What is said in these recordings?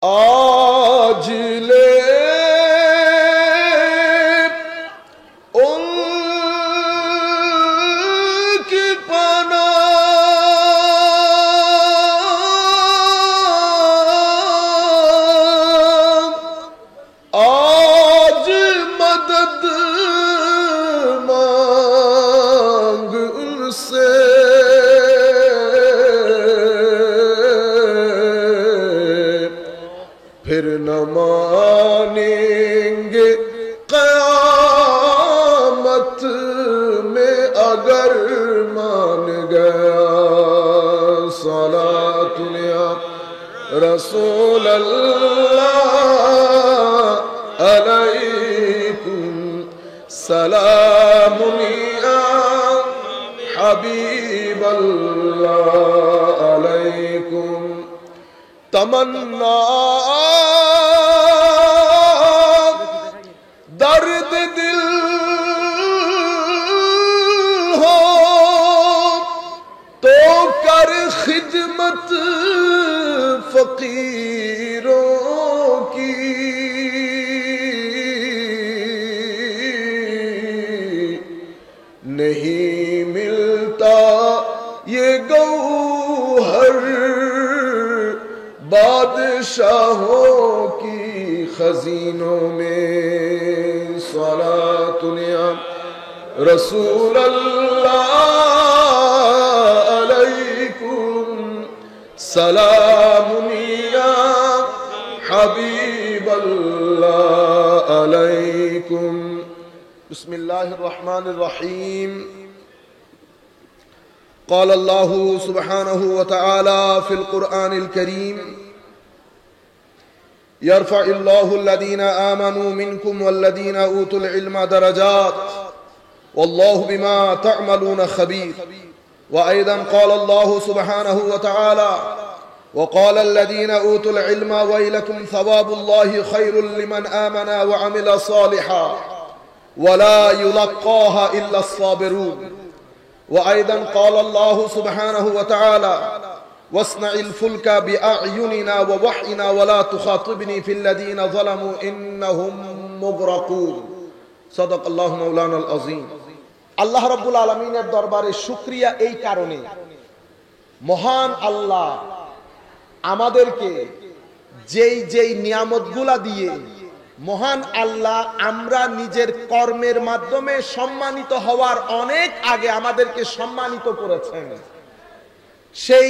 आज ले उनकी पनाह, आज मदद मांग उनसे, फिर न मानेंगे क़यामत में अगर मान गया। सलातुन या रसूल अल्लाह अलैकुम, सलामुन या हबीब अल्लाह अलैकुम। तमन्ना दर्द दिल हो तो कर खिदमत फकीरों की, नहीं मिलता ये गौहर बादशाहों की खजीनों में। सलातुन या रसूल अल्लाह अलैकुम, सलामुन या हबीब अल्लाह अलैकुम। बिस्मिल्लाहिर रहमानिर रहीम। क़ाल अल्लाहु सुब्हानहु व तआला फ़िल क़ुरआनिल करीम, यरफ़इल्लाहु अल्लज़ीना आमनू मिनकुम वल्लज़ीना ऊतुल इल्मा दरजात वल्लाहु बिमा तअमलून ख़बीर। व अयदन क़ाल अल्लाहु सुब्हानहु व तआला, व क़ाल अल्लज़ीना ऊतुल इल्मा वैलकुम सवाबुल्लाहि ख़ैरुल लिमन आमना व अमिला सालिहा वला युलक़्क़ाहा इल्ला अस्साबिरून। वअयदन क़ाल अल्लाहु सुब्हानहु व तआला, वस्नइल फुल्का बिअअयुनिना व वह्यिना वला तुखातिबनी फिल्लज़ीना ज़लमू इन्नहुम मुग़रक़ून। सदक़ल्लाहु मौलानाल अज़ीम। আল্লাহ রাব্বুল আলামিনের দরবারে শুকরিয়া এই কারণে, মহান আল্লাহ আমাদেরকে যেই নিয়ামতগুলা দিয়ে মহান আল্লাহ আমরা নিজের কর্মের মাধ্যমে সম্মানিত হওয়ার অনেক আগে আমাদেরকে সম্মানিত করেছেন, সেই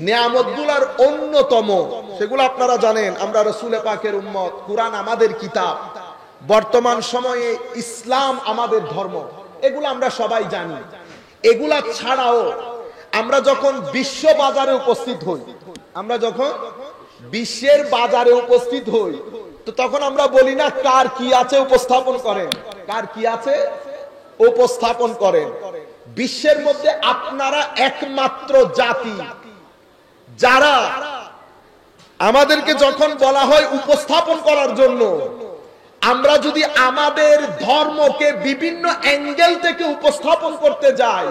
নিয়ামতগুলার অন্যতম, সেগুলো আপনারা জানেন, আমরা রাসূল পাকের উম্মত, কুরআন আমাদের কিতাব, বর্তমান সময়ে ইসলাম আমাদের ধর্ম, এগুলো আমরা সবাই জানি। এগুলা ছাড়াও আমরা যখন বিশ্ব বাজারে উপস্থিত হই, আমরা যখন বিশ্বের বাজারে উপস্থিত হই, তো তখন আমরা বলি না কার কি আছে উপস্থাপন করেন, কার কি আছে উপস্থাপন করেন। বিশ্বের মধ্যে আপনারা একমাত্র জাতি যারা আমাদেরকে যখন বলা হয় উপস্থাপন করার জন্য, আমরা যদি আমাদের ধর্মকে বিভিন্ন অ্যাঙ্গেল থেকে উপস্থাপন করতে যাই,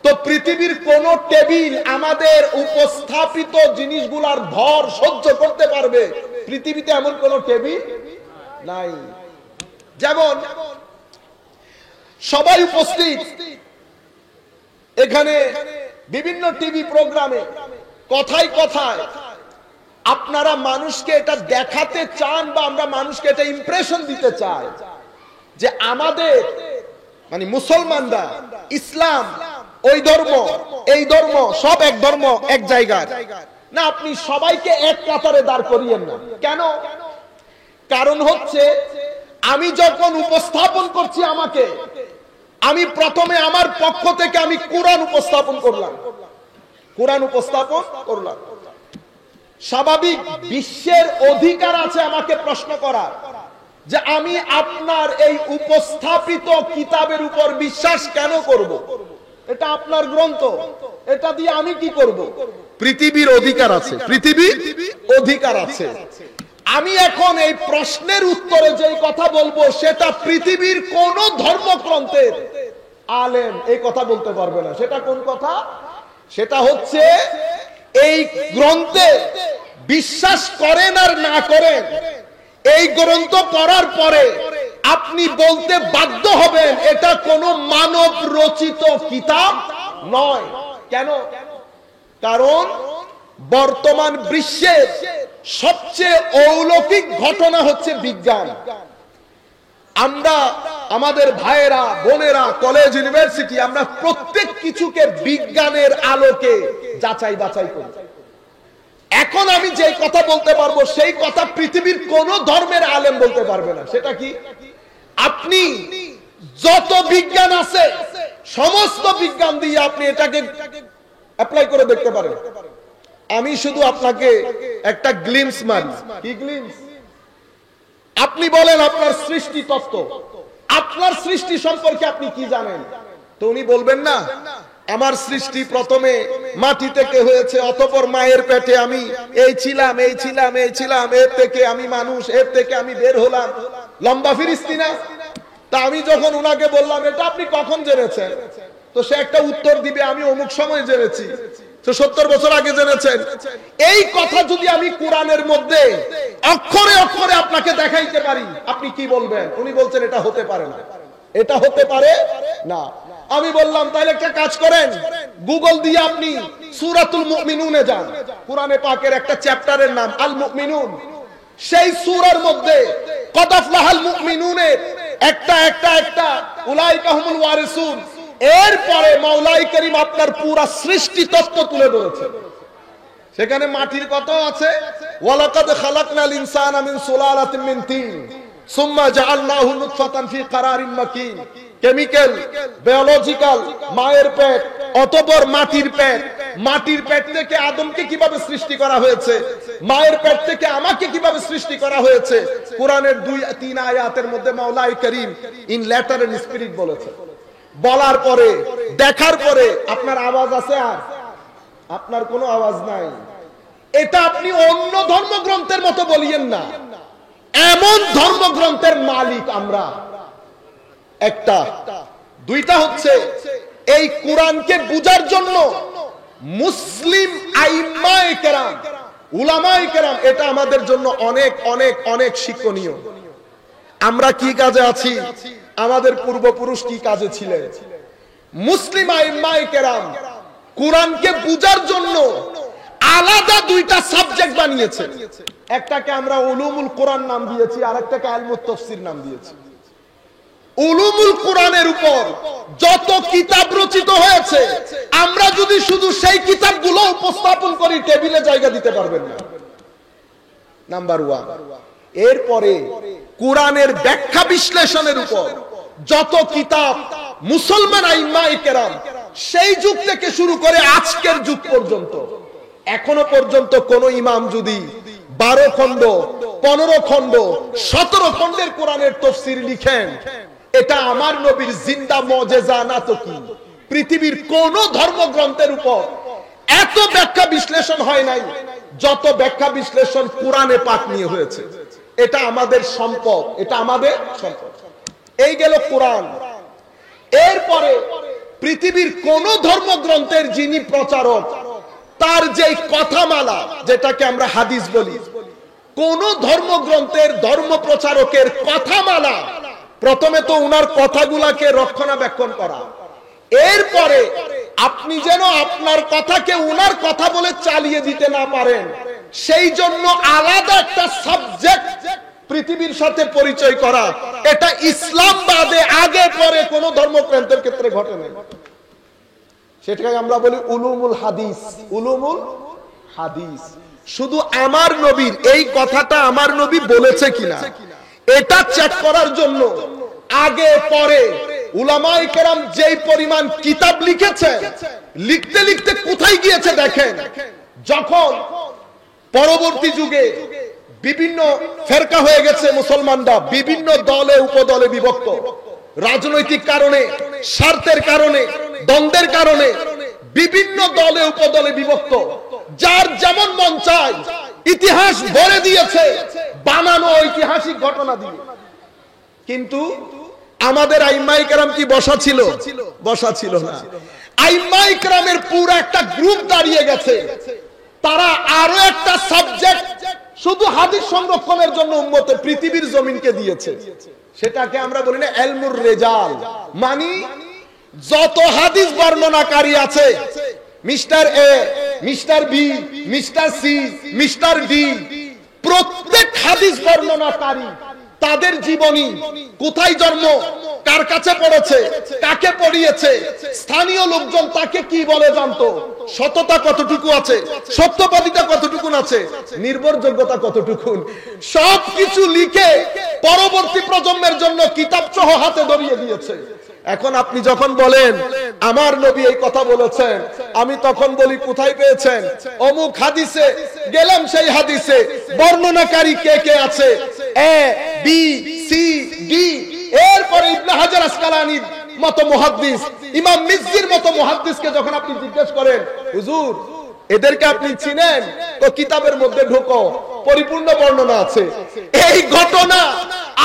তো পৃথিবীর কোন টেবিল আমাদের উপস্থাপিত জিনিসগুলার ভর সহ্য করতে পারবে? পৃথিবীতে এমন কোন টেবিল নাই। যেমন সবাই উপস্থিত এখানে বিভিন্ন টিভি প্রোগ্রামে, কথায় কথায় আপনারা মানুষকে এটা দেখাতে চান বা আমরা মানুষকে এটা ইমপ্রেশন দিতে চাই যে আমাদের মানে মুসলমানরা, ইসলাম, ওই ধর্ম এই ধর্ম সব এক ধর্ম এক জায়গায় না। আপনি সবাইকে এক কাতারে দাঁড় করিয়েন না। কেন? কারণ হচ্ছে আমি যখন উপস্থাপন করছি আমাকে, আমি প্রথমে আমার পক্ষ থেকে আমি কোরআন উপস্থাপন করলাম, কোরআন উপস্থাপন করলাম। স্বাভাবিক বিশ্বের অধিকার আছে আমাকে প্রশ্ন করার যে আমি আপনার এই উপস্থাপিত কিতাবের উপর বিশ্বাস কেন করব? এটা আপনার গ্রন্থ, এটা দিয়ে আমি কি করব? পৃথিবীর অধিকার আছে, পৃথিবীর অধিকার আছে। আমি এখন এই প্রশ্নের উত্তরে যেই কথা বলবো সেটা পৃথিবীর কোন ধর্মগ্রন্থের আলেম এই কথা বলতে পারবে না। সেটা কোন কথা? সেটা হচ্ছে এই গ্রন্থে বিশ্বাস করেন আর না করেন, এই গ্রন্থ পড়ার পরে আপনি বলতে বাধ্য হবেন এটা কোনো মানব রচিত কিতাব নয়। কেন? কারণ বর্তমান বিশ্বের সবচেয়ে অলৌকিক ঘটনা হচ্ছে বিজ্ঞান। আমরা আমাদের ভাইয়েরা বোনেরা কলেজ ইউনিভার্সিটি আমরা প্রত্যেক কিছুকে বিজ্ঞানের আলোকে যাচাই বাছাই করি। এখন আমি যে কথা বলতে পারবো সেই কথা পৃথিবীর কোন ধর্মের আলেম বলতে পারবে না। সেটা কি? আপনি যত বিজ্ঞান আছে সমস্ত বিজ্ঞান দিয়ে আপনি এটাকে অ্যাপ্লাই করে দেখতে পারেন। আমি শুধু আপনাকে একটা গ্লিমস মারি। কি গ্লিমস? আপনি বলেন আপনার সৃষ্টি তত্ত্ব, আপনার সৃষ্টি সম্পর্কে আপনি কি জানেন? তো উনি বলবেন না আমার সৃষ্টি প্রথমে মাটি থেকে হয়েছে, অতঃপর মায়ের পেটে আমি এই ছিলাম এই ছিলাম এই ছিলাম, এর থেকে আমি মানুষ, এর থেকে আমি বের হলাম। লম্বা ফিরিস্তি না? তা আমি যখন উনাকে বললাম এটা আপনি কখন জেনেছেন, তো সে একটা উত্তর দিবে আমি অমুক সময় জেনেছি। তো 70 বছর আগে জেনেছেন। এই কথা যদি আমি কোরআনের মধ্যে অক্ষরে অক্ষরে আপনাকে দেখাইতে পারি, আপনি কি বলবেন? উনি বলছেন এটা হতে পারে না, এটা হতে পারে না। আমি বললাম তাহলে একটা কাজ করেন, গুগল দিয়ে আপনি সূরাতুল মুমিনুনে যান। কোরআনে পাকের একটা চ্যাপ্টারের নাম আল মুমিনুন। সেই সূরার মধ্যে কদ আফলাহাল মুমিনুনের একটা উলাইকা হুমুল ওয়ারিসুন, এরপরে মাওলাই করিম আপনার পুরা সৃষ্টি তত্ত্ব তুলে ধরেছেন। সেখানে মাটির কথা আছে, ওয়ালাকাদ খালাকনাল ইনসানা মিন সুলালাতিন মিন তিন সুম্মা জাআলনাহু নুতফাতান ফি কারারিন মাকিন। কেমিক্যাল, বায়োলজিক্যাল, মায়ের পেট, অতঃপর মাটির পেট, মাটির পেট থেকে আদমকে কিভাবে সৃষ্টি করা হয়েছে, মায়ের পেট থেকে আমাকে কিভাবে সৃষ্টি করা হয়েছে। কোরআনের 2-3 আয়াতের মধ্যে মাওলাই করিম ইন লেটার এন্ড স্পিরিট বলেছে। বলার পরে দেখার পরে আপনার আওয়াজ আছে আর আপনার কোনো আওয়াজ নাই। এটা আপনি অন্য ধর্মগ্রন্থের মতো বলিয়েন না। এমন ধর্মগ্রন্থের মালিক আমরা। একটা দুইটা হচ্ছে এই কোরআনকে বুঝার জন্য মুসলিম আইম্মায়ে কেরাম, উলামায়ে কেরাম, এটা আমাদের জন্য অনেক অনেক অনেক শিক্ষণীয়। আমরা কি কাজে আছি, আমাদের পূর্বপুরুষ কি কাজে ছিলেন। মুসলিম আইম্মায়ে কেরাম কোরআনকে বুঝার জন্য আলাদা 2টা সাবজেক্ট বানিয়েছে। একটাকে আমরা উলুমুল কোরআন নাম দিয়েছি, আরেকটাকে ইলমুত তাফসীর নাম দিয়েছি। উলুমুল কোরআনের উপর যত কিতাব রচিত হয়েছে, আমরা যদি শুধু সেই কিতাবগুলো উপস্থাপন করি টেবিলে জায়গা দিতে পারবেন না। নাম্বার 1। এরপরে কোরআনের ব্যাখ্যা বিশ্লেষণের উপর যত কিতাব মুসলমান আইম্মায়ে কেরাম সেই যুগ থেকে শুরু করে আজকের যুগ পর্যন্ত, এখনো পর্যন্ত কোন ইমাম যদি 12 খণ্ড, 15 খণ্ড, 17 খণ্ডের কোরআনের তাফসীর লিখেন, এটা আমার নবীর জিন্দা মুজিজা না তো কি। পৃথিবীর কোন ধর্মগ্রন্থের উপর এত ব্যাখ্যা বিশ্লেষণ হয় নাই যত ব্যাখ্যা বিশ্লেষণ কোরআনে পাক নিয়ে হয়েছে। এটা আমাদের সম্পদ, এটা আমাদের সম্পদ। এই গেল কোরআন। এরপরে পৃথিবীর কোন ধর্মগ্রন্থের যিনি প্রচারক, তার যে কথামালা যেটাকে আমরা হাদিস বলি, কোন ধর্মগ্রন্থের ধর্ম প্রচারকের কথামালা প্রথমে তো উনার কথাগুলাকে রক্ষণাবেক্ষণ করা, এরপরে আপনি যেন আপনার কথাকে উনার কথা বলে চালিয়ে দিতে না পারেন সেই জন্য আলাদা একটা সাবজেক্ট পৃথিবীর সাথে পরিচয় করা। এটা ইসলাম বাদে আগে পরে কোন ধর্মগ্রন্থের ক্ষেত্রে ঘটে নাই। সেটাকে আমরা বলি উলুমুল হাদিস। উলুমুল হাদিস। শুধু আমার নবীর এই কথাটা আমার নবী বলেছে কিনা এটা চেক করার জন্য আগে পরে উলামায়ে কেরাম যেই পরিমাণ কিতাব লিখেছে, লিখতে লিখতে কোথায় গিয়েছে দেখেন। যখন পরবর্তী যুগে বিভিন্ন ফেরকা হয়ে গেছে, মুসলমানরা বিভিন্ন দলে উপদলে বিভক্ত, রাজনৈতিক কারণে, স্বার্থের কারণে, দ্বন্দ্বের কারণে বিভিন্ন দলে উপদলে বিভক্ত, যার যেমন মন চায় ইতিহাস ভরে দিয়েছে বানানো ঐতিহাসিক ঘটনা দিয়ে। কিন্তু আমাদের আইম্মায়ে কেরাম কি বসা ছিল? বসা ছিল না। আইম্মায়ে কেরামের পুরো একটা গ্রুপ দাঁড়িয়ে গেছে তারা আরো একটা সাবজেক্ট শুধু হাদিস সংরক্ষণের জন্য উম্মতে পৃথিবীর জমিনকে দিয়েছে, সেটাকে আমরা বলি না ইলমুর রিজাল। মানে যত হাদিস বর্ণনাকারী আছে, mister A, mister B, mister C, mister D, প্রত্যেক হাদিস বর্ণনাকারী তাদের জীবনী, কোথায় জন্ম, কার কাছে পড়েছে, কাকে পড়িয়েছে, স্থানীয় লোকজন তাকে কি বলে জানতো, সততা কতটুকু আছে, সত্যবাদিতা কতটুকু আছে, নির্ভরযোগ্যতা কতটুকু, সবকিছু লিখে পরবর্তী প্রজন্মের জন্য কিতাব সহ হাতে ধরিয়ে দিয়েছে। এখন আপনি যখন বলেন আমার নবী এই কথা বলেছেন, আমি তখন বলি কোথায় পেয়েছেন? অমুক হাদিসে গেলাম, সেই হাদিসে বর্ণনাকারী কে কে আছে, এ বি সি ডি। এরপরে ইবনে হাজার আসকালানির মতো মুহাদ্দিস, ইমাম মিজ্জির মতো মুহাদ্দিসকে যখন আপনি জিজ্ঞেস করেন, হুজুর এদেরকে আপনি চিনেন? তো কিতাবের মধ্যে ঢোকো, পরিপূর্ণ বর্ণনা আছে। এই ঘটনা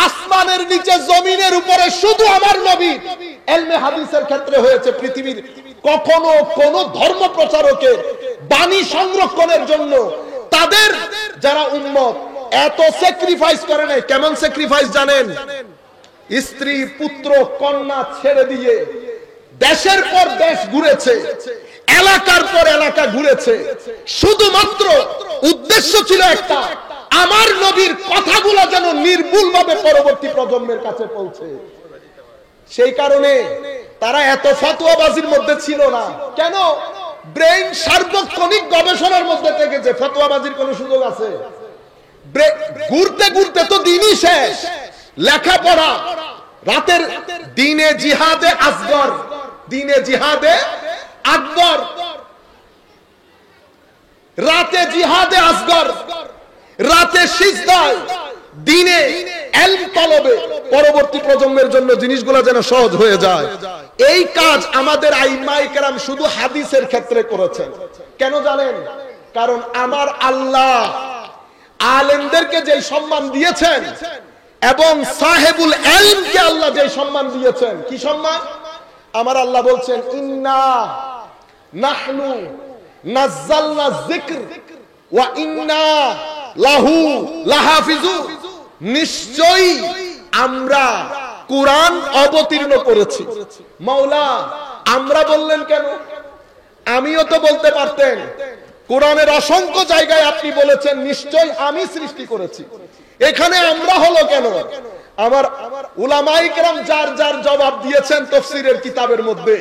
আসমানের নিচে জমিনের উপরে শুধু আমার নবী ইলমে হাদিসের ক্ষেত্রে হয়েছে। পৃথিবীর কখনো কোন ধর্ম প্রচারকের বাণী সংরক্ষণের জন্য তাদের যারা উম্মত এত স্যাক্রিফাইস করে নাই। কেমন স্যাক্রিফাইস জানেন? স্ত্রী, পুত্র, কন্যা ছেড়ে দিয়ে দেশের পর দেশ ঘুরেছে, এলাকার পর এলাকা ঘুরেছে। শুধুমাত্র উদ্দেশ্য ছিল একটা, আমার নবীর কথাগুলো যেন নির্ভুলভাবে পরবর্তী প্রজন্মের কাছে পৌঁছে। সেই কারণে তারা এত ফতোয়াবাজির মধ্যে ছিল না। কেন? ব্রেইন সার্বক্ষণিক গবেষণার মধ্যে থেকেছে। ফতোয়াবাজির কোন সুযোগ আছে? ঘুরতে ঘুরতে তো দিনই শেষ। লেখাপড়া, রাতের দিনে জিহাদে আসগর, দিনে জিহাদে আকবর, রাতে জিহাদে আসগর, রাতে সিজদায়, দিনে ইলম তলবে, পরবর্তী প্রজন্মের জন্য জিনিসগুলো যেন সহজ হয়ে যায়। এই কাজ আমাদের আইম্মায়ে কেরাম শুধু হাদিসের ক্ষেত্রে করেছেন। কেন জানেন? কারণ আমার আল্লাহ আলেমদেরকে যে সম্মান দিয়েছেন এবং সাহেবুল ইলমকে আল্লাহ যে সম্মান দিয়েছেন, কি সম্মান? আমার আল্লাহ বলছেন, ইন্না নাহনু নাযালনা যিকর ওয়া ইন্না লাহু লাহাফিজুন। নিশ্চয়ই আমরা কুরআন অবতীর্ণ করেছি। মাওলা আমরা বললেন কেন? আমিও তো বলতে পারতেন। কোরআনের অসংখ্য জায়গায় আপনি বলেছেন নিশ্চয়ই আমি সৃষ্টি করেছি। এখানে আমরা হলো কেন? আমার উলামায়ে কেরাম যার যার জবাব দিয়েছেন তাফসীরের কিতাবের মধ্যে,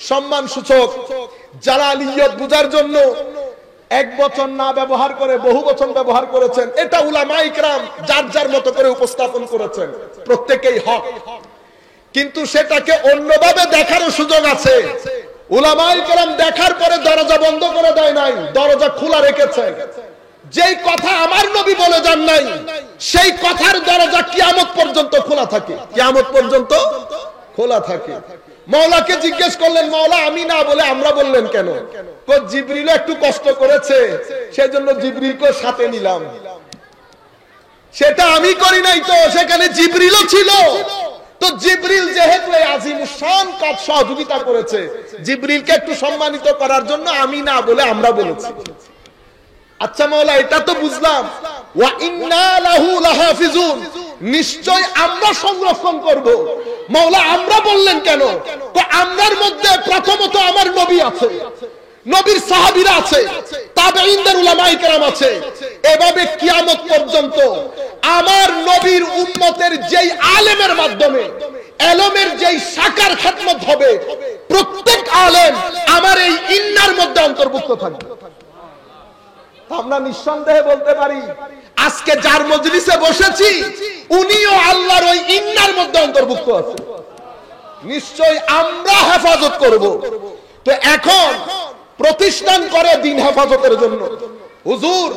সম্মান সূচক জালালিয়ত বুঝার জন্য এক বচন না ব্যবহার করে বহু বচন ব্যবহার করেছেন। এটা উলামায়ে কেরাম যার যার মতো করে উপস্থাপন করেছেন, প্রত্যেকই হক। কিন্তু সেটাকে অন্যভাবে দেখারও সুযোগ আছে। উলামায়ে কেরাম দেখার পরে দরজা বন্ধ করে দেয় নাই, দরজা খোলা রেখেছেন। যেই কথা আমার নবী বলে যান নাই, সেই কথার দরজা কিয়ামত পর্যন্ত খোলা থাকে, কিয়ামত পর্যন্ত খোলা থাকে। মাওলাকে জিজ্ঞেস করলেন, মাওলা আমি না বলে আমরা বললেন কেন? জিবরিল একটু কষ্ট করেছে, সেজন্য জিবরিলকে সাথে নিলাম। সেটা আমি করি নাই তো, সেখানে জিবরিলও ছিল। তো জিবরিল যেহেতু এই আজিমুস শান কাজ সহযোগিতা করেছে, জিবরিলকে একটু সম্মানিত করার জন্য আমি না বলে আমরা বলেছি। আচ্ছা মাওলা এটা তো বুঝলাম, ওয়া ইন্না লাহু লাহাফিজুন, নিশ্চয় আমরা সংরক্ষণ করব। মাওলা আমরা বললেন কেন? তো আমরার মধ্যে প্রথমত আমার নবী আছে, নবীর সাহাবীরা আছে, তাবেঈনদের উলামায়ে কেরাম আছে। এভাবে কিয়ামত পর্যন্ত আমার নবীর উম্মতের যেই আলেমের মাধ্যমে ইলমের যেই শাখার খিদমত হবে, প্রত্যেক আলেম আমার এই ইন্নার মধ্যে অন্তর্ভুক্ত থাকবে। আমরা নিঃসন্দেহে বলতে পারি আজকে যার মজলিসে বসেছি উনিও আল্লাহর ওই ইন্নার মধ্যে অন্তর্ভুক্ত আছে। নিশ্চয় আমরা হেফাজত করব। তো এখন প্রতিষ্ঠান করে দিন হেফাজতের জন্য হুজুর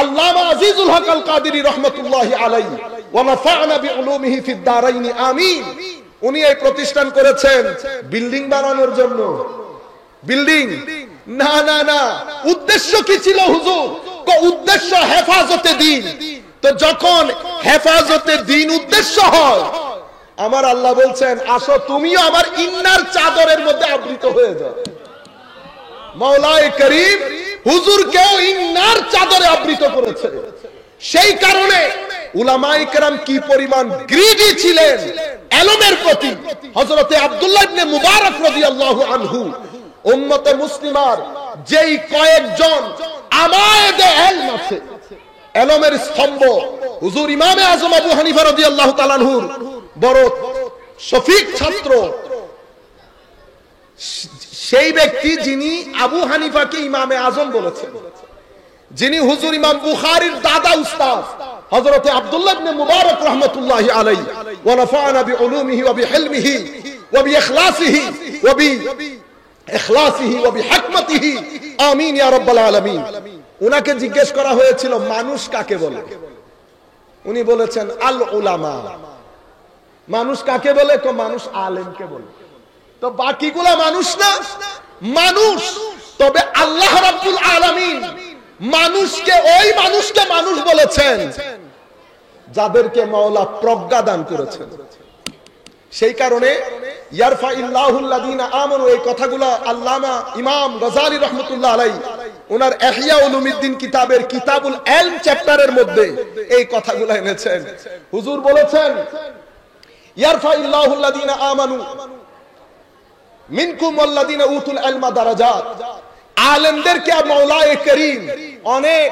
আল্লামা আজিজুল হক আল কাদেরী রাহমাতুল্লাহি আলাইহি ওয়া নাফা'না বিউলুমিহি ফিদ দারাইনি আমিন। উনি এই প্রতিষ্ঠান করেছেন বিল্ডিং বানানোর জন্য। বিল্ডিং না না না, উদ্দেশ্য কি ছিল হুজুর? উদ্দেশ্য হেফাজতে দ্বীন। তো যখন হেফাজতে দ্বীন উদ্দেশ্য হয়, আমার আল্লাহ বলছেন আসো তুমিও আমার ইন্নার চাদরের মধ্যে আবৃত হয়ে যাও। মাওলায়ে করিম হুজুরকেও ইন্নার চাদরে আবৃত করেছে। সেই কারণে উলামায়ে কেরাম কি পরিমাণ গ্রিডি ছিলেন ইলমের প্রতি। হযরতে আব্দুল্লাহ ইবনে মুবারক রাদিয়াল্লাহু আনহু উম্মতে মুসলিমার যেই কয়েকজন আমায়েদে ইলম আছে, ইলমের স্তম্ভ, হুজুর ইমামে আজম আবু হানিফা রাদিয়াল্লাহু তাআলা আনহুর বড় শফিক ছাত্র, সেই ব্যক্তি যিনি আবু হানিফাকে ইমামে আজম বলেছেন, যিনি হুজুর ইমাম বুখারীর দাদা উস্তাদ হযরতে আব্দুল্লাহ ইবনে মুবারক রাহমাতুল্লাহি আলাইহি ওয়া নাফা'না বিউলুমিহি ওয়া বিহিলমিহি ওয়া বিইখলাসিহি ওয়া বিইখলাসিহি ওয়া বিহিকমাতিহি আমিন ইয়া রাব্বাল আলামিন। উনাকে জিজ্ঞেস করা হয়েছিল মানুষ কাকে বলে, উনি বলেছেন আল উলামা। মানুষ কাকে বলে? তো মানুষ আলেমকে বলে। তো বাকিগুলা মানুষ না? মানুষ। তবে আল্লাহ রাব্বুল আলামিন মানুষকে, ওই মানুষকে মানুষ বলেছেন যাদেরকে মাওলা প্রজ্ঞা দান করেছেন। সেই কারণে ইয়ারফাইল্লাহুল্লাযীনা আমানু, এই কথাগুলো আল্লামা ইমাম গজালী রাহমাতুল্লাহ আলাইহি ওনার ইহয়া উলুমিদ্দিন কিতাবের কিতাবুল ইলম চ্যাপ্টারের মধ্যে এই কথাগুলো এনেছেন। হুজুর বলেছেন ইয়ারফাইল্লাহুল্লাযীনা আমানু মিনকুম ওয়াল্লাযীনা উতুল ইলমা দারাজাত। আলেমদেরকে মাওলায়ে করিম অনেক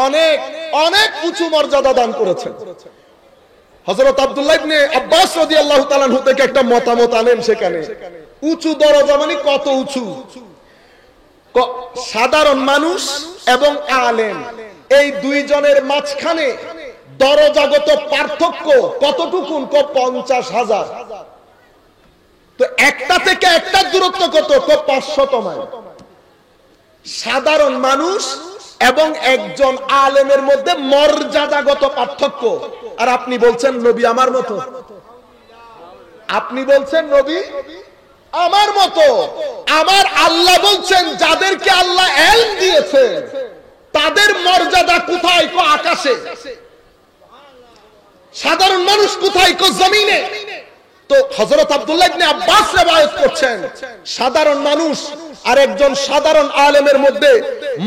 অনেক অনেক উঁচু মর্যাদা দান করেছেন। হযরত আব্দুল্লাহ ইবনে আব্বাস রাদিয়াল্লাহু তাআলা আনহু থেকে একটা মতামত আনেন, সেখানে উঁচু দরজা মানে কত উঁচু? সাধারণ মানুষ এবং আলেম, এই দুইজনের মাঝখানে দরজাগত পার্থক্য কতটুকু? 50,000। তো একটা থেকে একটা দূরত্ব কত? 500 মাইল। সাধারণ মানুষ এবং একজন আলেমের মধ্যে মর্যাদাগত পার্থক্য। আর আপনি বলছেন নবী আমার মতো, আপনি বলছেন নবী আমার মতো। আমার আল্লাহ বলছেন যাদেরকে আল্লাহ ইলম দিয়েছে তাদের মর্যাদা কোথায়? আকাশে। সাধারণ মানুষ কোথায়? জমিনে। তো হযরত আব্দুল্লাহ ইবনে আব্বাস রওয়ায়াত করছেন সাধারণ মানুষ আর একজন সাধারণ আলেমের মধ্যে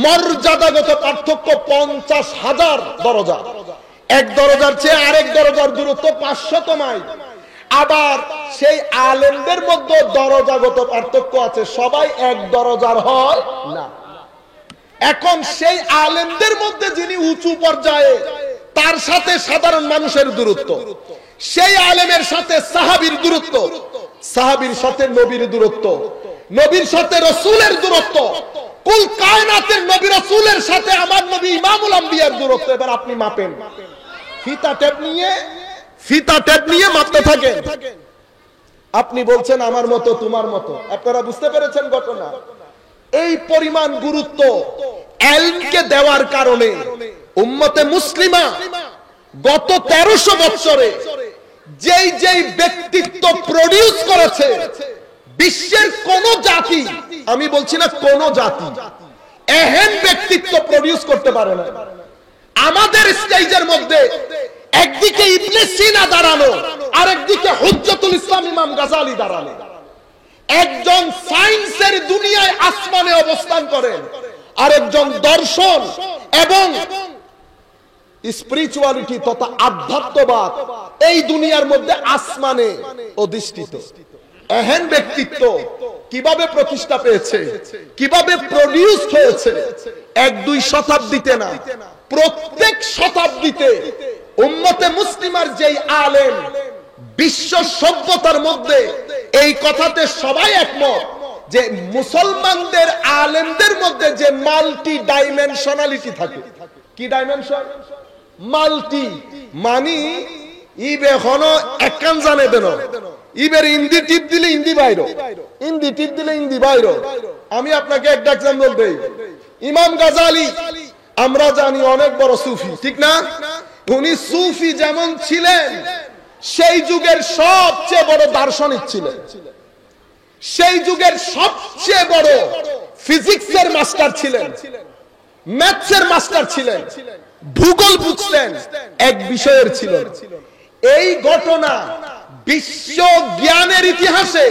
মর্যাদাগত পার্থক্য 50,000 দরজা। এক দরজার চেয়ে আরেক দরজার দূরত্ব 500 মাইল। আবার সেই আলেমদের মধ্যে দরজাগত পার্থক্য আছে, সবাই এক দরজার হয় না। এখন সেই আলেমদের মধ্যে যিনি উঁচু পর্যায়ে, তার সাথে সাধারণ মানুষের দূরত্ব, সেই আলেমের সাথে সাহাবীর দূরত্ব, সাহাবীর সাথে নবীর দূরত্ব, নবীর সাথে রাসূলের দূরত্ব, কুল কায়নাতের নবী রাসূলের সাথে আমার নবী ইমামুল আম্বিয়ার দূরত্ব। এবার আপনি মাপেন, ফিতা টেপ নিয়ে মাপতে থাকেন। আপনি বলছেন আমার মতো তোমার মতো। আপনারা বুঝতে পেরেছেন ঘটনা? এই পরিমাণ গুরুত্ব ইলমকে দেওয়ার কারণে উম্মতে মুসলিমা গত 1300 বছরে যেই যেই ব্যক্তিত্ব প্রডিউস করেছে, বিশ্বের কোন জাতি, আমি বলছি না কোন জাতি, এহেন ব্যক্তিত্ব প্রডিউস করতে পারে না। আমাদের স্টেজের মধ্যে একদিকে ইবনে সিনা দাঁড়ানো, আরেকদিকে হুজ্জাতুল ইসলাম ইমাম গাজালি দাঁড়ানো। একজন সায়েন্সের দুনিয়ায় আসমানে অবস্থান করেন, আরেকজন দর্শন এবং স্পিরিচুয়ালিটি তথা আধ্যাত্মবাদ এই দুনিয়ার মধ্যে আসমানে অধিষ্ঠিত। এহেন ব্যক্তিত্ব কিভাবে প্রতিষ্ঠা পেয়েছে, কিভাবে প্রডিউস হয়েছে? 1-2 শতাব্দীতে না, প্রত্যেক শতাব্দীতে উম্মতে মুসলিমার যেই আলেম, বিশ্ব সভ্যতার মধ্যে এই কথাতে সবাই একমত যে মুসলমানদের আলেমদের মধ্যে যে মাল্টি ডাইমেনশনালিটি থাকে। কি ডাইমেনশন? মাল্টি মানি ইবে হনো একখান জানে দেন, ইবের ইন্দি টিপ দিলে ইন্দি বাইরো, ইন্দি টিপ দিলে ইন্দি বাইরো। আমি আপনাকে একটা এক্সাম্পল দেই। ইমাম গাজালি আমরা জানি অনেক বড় সুফি, ঠিক না? উনি সুফি যেমন ছিলেন, সেই যুগের সবচেয়ে বড় দার্শনিক ছিলেন, সেই যুগের সবচেয়ে বড় ফিজিক্সের মাস্টার ছিলেন, ম্যাথসের মাস্টার ছিলেন, ভূগোল বুঝতেন, এক বিষয়ের ছিলেন। এই ঘটনা বিশ্ব জ্ঞানের ইতিহাসে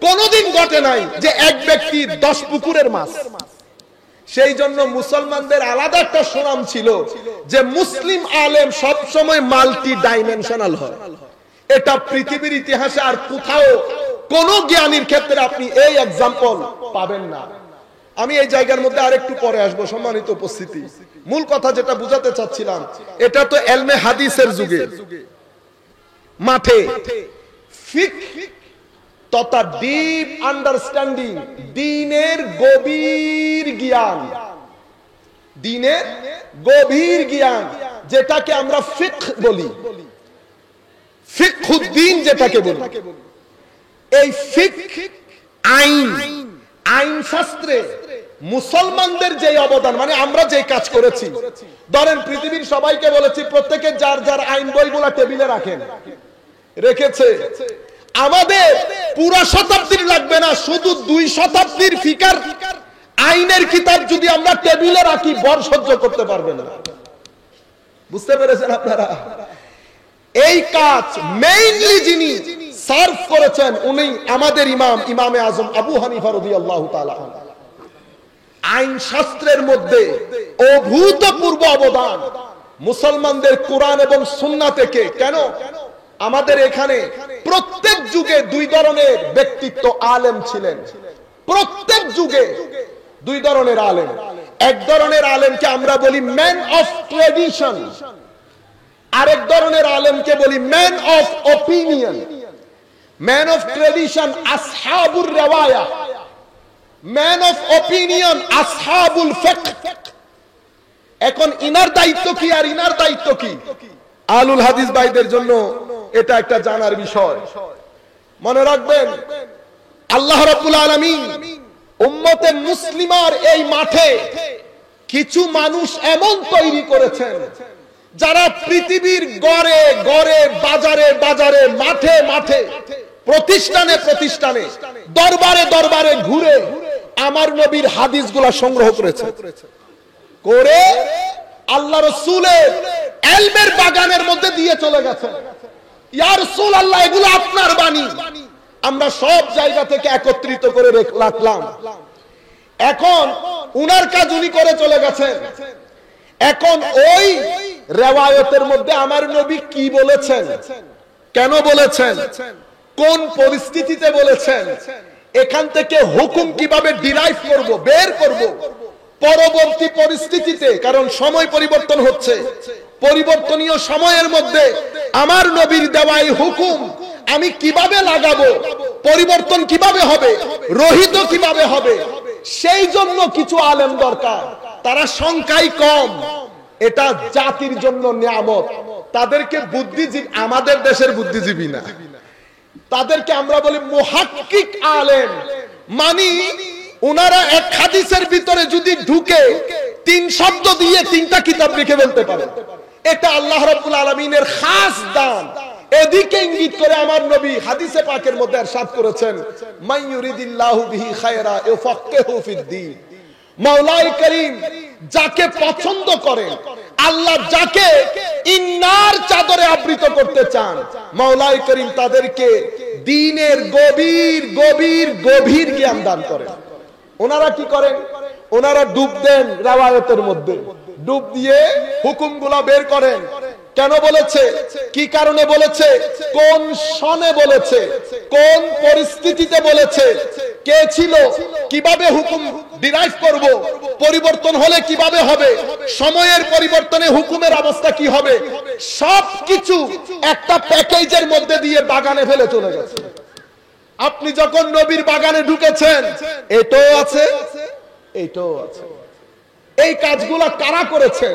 কোনোদিন ঘটে নাই যে এক ব্যক্তি 10 পুকুরের মাছ, সেই জন্য মুসলমানদের আলাদা একটা সুনাম ছিল যে মুসলিম আলেম সব সময় মাল্টি ডাইমেনশনাল হয়। এটা পৃথিবীর ইতিহাসে আর কোথাও কোন জ্ঞানীর ক্ষেত্রে আপনি এই এক্সাম্পল পাবেন না। আমি এই জায়গার মধ্যে আরেকটু পরে আসবো। সম্মানিত উপস্থিতি, মূল কথা যেটা বুঝাতে চাচ্ছিলাম, এটা তো এলমে হাদিসের যুগে মাঠে ফিকহ তথা ডিপ আন্ডারস্ট্যান্ডিং, দ্বীনের গভীর জ্ঞান, দ্বীনের গভীর জ্ঞান যেটাকে আমরা ফিকহ বলি, ফিকহুদ্দিন যেটাকে বলি, এই ফিকহ আইন, আইন শাস্ত্রে মুসলমানদের যে অবদান, মানে আমরা যে কাজ করেছি, ধরেন পৃথিবীর সবাইকে বলেছি প্রত্যেকে যার যার আইন বইগুলা টেবিলে রাখেন, রেখেছে। আমাদের পুরো শতাব্দীর লাগবে না, শুধু 2 শতাব্দীর ফিকার আইনের কিতাব যদি আমরা টেবিলে রাখি, বর সহ্য করতে পারবে না। বুঝতে পেরেছেন আপনারা? এই কাজ মেইনলি যিনি সার্ভ করেছেন উনি আমাদের ইমাম, ইমামে আজম আবু হানিফা রাদিয়াল্লাহু তাআলা। আইন শাস্ত্রের মধ্যে অভূতপূর্ব অবদান মুসলমানদের কোরআন এবং সুন্নাহ থেকে। কেন? আমাদের এখানে প্রত্যেক যুগে 2 ধরনের ব্যক্তিত্ব আলেম ছিলেন, প্রত্যেক যুগে 2 ধরনের আলেম। এক ধরনের আলেমকে আমরা বলি ম্যান অফ ট্রেডিশন, আরেক ধরনের আলেমকে বলি man of opinion. Man of tradition আসহাবুর রিওয়ায়া, ম্যান অফ অপিনিয়ন আসহাবুল ফিকহ। এখন ইনার দায়িত্ব কি আর ইনার দায়িত্ব কি? আহলুল হাদিস ভাইদের জন্য এটা একটা জানার বিষয়। মনে রাখবেন, আল্লাহ রাব্বুল আলামিন উম্মতে মুসলিমার এই মাঠে কিছু মানুষ এমন তৈরি করেছেন যারা পৃথিবীর গড়ে গড়ে, বাজারে বাজারে, মাঠে মাঠে, প্রতিষ্ঠানে প্রতিষ্ঠানে, দরবারে দরবারে ঘুরে আমার নবীর হাদিসগুলা সংগ্রহ করেছে, করে আল্লাহ রাসূলের ইলমের বাগানের মধ্যে দিয়ে চলে গেছে। ইয়া রাসূলুল্লাহ, এগুলো আপনার বাণী, আমরা সব জায়গা থেকে একত্রিত করে রাখলাম। এখন উনার কাজ উনি করে চলে গেছেন। এখন ওই রিওয়ায়াতের মধ্যে আমার নবী কি বলেছেন, কেন বলেছেন, কোন পরিস্থিতিতে বলেছেন, এখান থেকে হুকুম কিভাবে ডিরাইভ করব, বের করব পরবর্তী পরিস্থিতিতে। কারণ সময় পরিবর্তন হচ্ছে, পরিবর্তনীয় সময়ের মধ্যে আমার নবীর দেওয়া এই হুকুম আমি কিভাবে লাগাবো, পরিবর্তন কিভাবে হবে, রহিত কিভাবে হবে, সেই জন্য কিছু আলেম দরকার। তারা সংখ্যায় কম, এটা জাতির জন্য নিয়ামত। তাদেরকে বুদ্ধিজীবী, আমাদের দেশের বুদ্ধিজীবী না, তাদেরকে আমরা বলি মুহাক্কিক আলেম। মানে ওনারা এক হাদিসের ভিতরে যদি ঢুকে 3 শব্দ দিয়ে 3টা কিতাব লিখে ফেলতে পারে। এটা আল্লাহ রাব্বুল আলামিনের খাস দান। এদিকে ইঙ্গিত করে আমার নবী হাদিসে পাকের মধ্যে ইরশাদ করেছেন, মান ইউরিদিল্লাহু বিহি খায়রা ইউফাক্কিহু ফিদ্দীন। মাওলাই করিম যাকে পছন্দ করেন, আল্লাহ যাকে ইন্নার চাদরে আবৃত করতে চান, মাওলাই করিম তাদেরকে দ্বীনের গভীর গভীর গভীর জ্ঞান দান করেন। ওনারা কি করেন? ওনারা ডুব দেন রিওয়ায়াতের মধ্যে, ডুব দিয়ে হুকুমগুলা বের করেন। কেন বলেছে, কি কারণে বলেছে, কোন সনে বলেছে, কোন পরিস্থিতিতে বলেছে, কে ছিল, কিভাবে হুকুম ডিরাইভ করব, পরিবর্তন হলে কিভাবে হবে, সময়ের পরিবর্তনে হুকুমের অবস্থা কি হবে, সবকিছু একটা প্যাকেজের মধ্যে দিয়ে বাগানে ফেলে চলে গেছে। আপনি যখন নবীর বাগানে ঢুকেছেন, এটাও আছে, এটাও আছে। এই কাজগুলো কারা করেছে?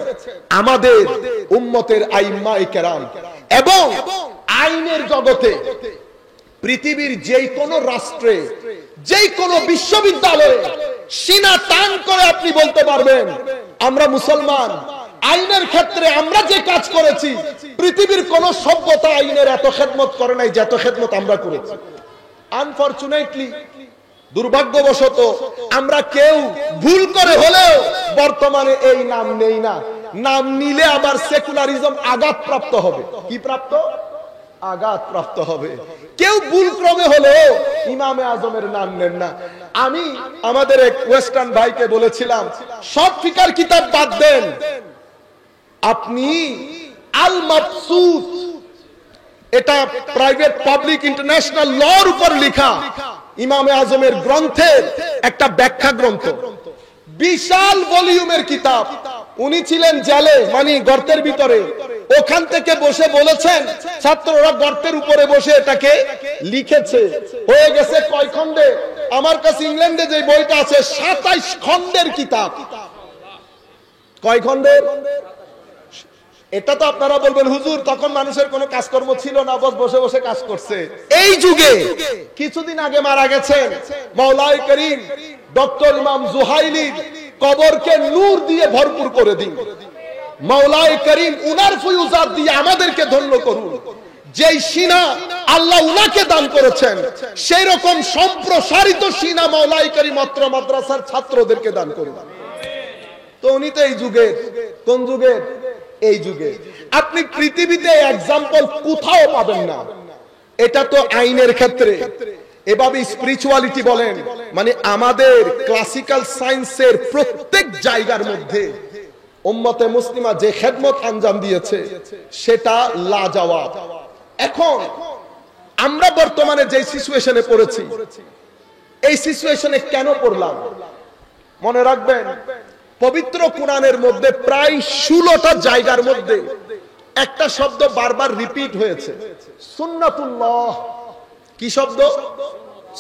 আমাদের উম্মতের আইম্মায়ে কেরাম। এবং আইনের জগতে পৃথিবীর যেই কোন রাষ্ট্রে, যেই কোন বিশ্ববিদ্যালয়ে সিনা টান করে আপনি বলতে পারবেন আমরা মুসলমান। আইনের ক্ষেত্রে আমরা যে কাজ করেছি, পৃথিবীর কোন সভ্যতা আইনের এত খেদমত করে নাই যত খেদমত আমরা করেছি। আনফরচুনেটলি, দুর্ভাগ্যবশত আমরা কেউ ভুল করে হলেও বর্তমানে এই নাম নেই না। নাম নিলে আবার সেকুলারিজম আঘাতপ্রাপ্ত হবে। কি প্রাপ্ত? আঘাতপ্রাপ্ত হবে। কেউ ভুল ক্রমে হলেও ইমামে আজমের নাম নেন না। আমি আমাদের এক ওয়েস্টার্ন ভাইকে বলেছিলাম, সব ফিকার কিতাব বাদ দেন, আপনি আল মাবসুত, এটা প্রাইভেট পাবলিক ইন্টারন্যাশনাল লর উপর লেখা ইমামে আজমের গ্রন্থের একটা ব্যাখ্যা গ্রন্থ, বিশাল ভলিউমের কিতাব। উনি ছিলেন জেলে, মানে গর্তের ভিতরে, ওখান থেকে বসে বলেছেন, ছাত্ররা গর্তের উপরে বসে এটাকে লিখেছে। হয়ে গেছে কয় খণ্ডে? আমার কাছে ইংল্যান্ডে যে বইটা আছে 27 খণ্ডের কিতাব। কয় খণ্ডের? এটা তো আপনারা বলবেন হুজুর তখন মানুষের কোনো কাজকর্ম ছিল না, বসে বসে কাজ করছে। এই যুগে কিছুদিন আগে মারা গেছেন মাওলাই করিম ডক্টর ইমাম জুহাইলির কবরকে নূর দিয়ে ভরপুর করে দিন। মাওলাই করিম উনার ফয়ুজাত দিয়ে আমাদেরকে ধন্য করুন। যেই সিনা আল্লাহ উনাকে দান করেছেন, সেই রকম সম্প্রসারিত সিনা মাওলাই করিম অত্র মাদ্রাসার ছাত্রদেরকে দান করুন। তো উনি তো এই যুগের, কোন যুগের? এই যুগে। আপনি পৃথিবীতে এক্সাম্পল কোথাও পাবেন না। এটা তো আইনের ক্ষেত্রে, এভাবে স্পিরিচুয়ালিটি বলেন, মানে আমাদের ক্লাসিক্যাল সায়েন্সের প্রত্যেক জায়গার মধ্যে উম্মতে মুসলিমা যে খেদমত আঞ্জাম দিয়েছে সেটা লাজবাব। এখন আমরা বর্তমানে যে সিচুয়েশনে পড়েছি, এই সিচুয়েশনে কেন পড়লাম? মনে রাখবেন, পবিত্র কোরআনের মধ্যে প্রায় 16টা জায়গার মধ্যে একটা শব্দ বারবার রিপিট হয়েছে, সুন্নাতুল্লাহ। কি শব্দ?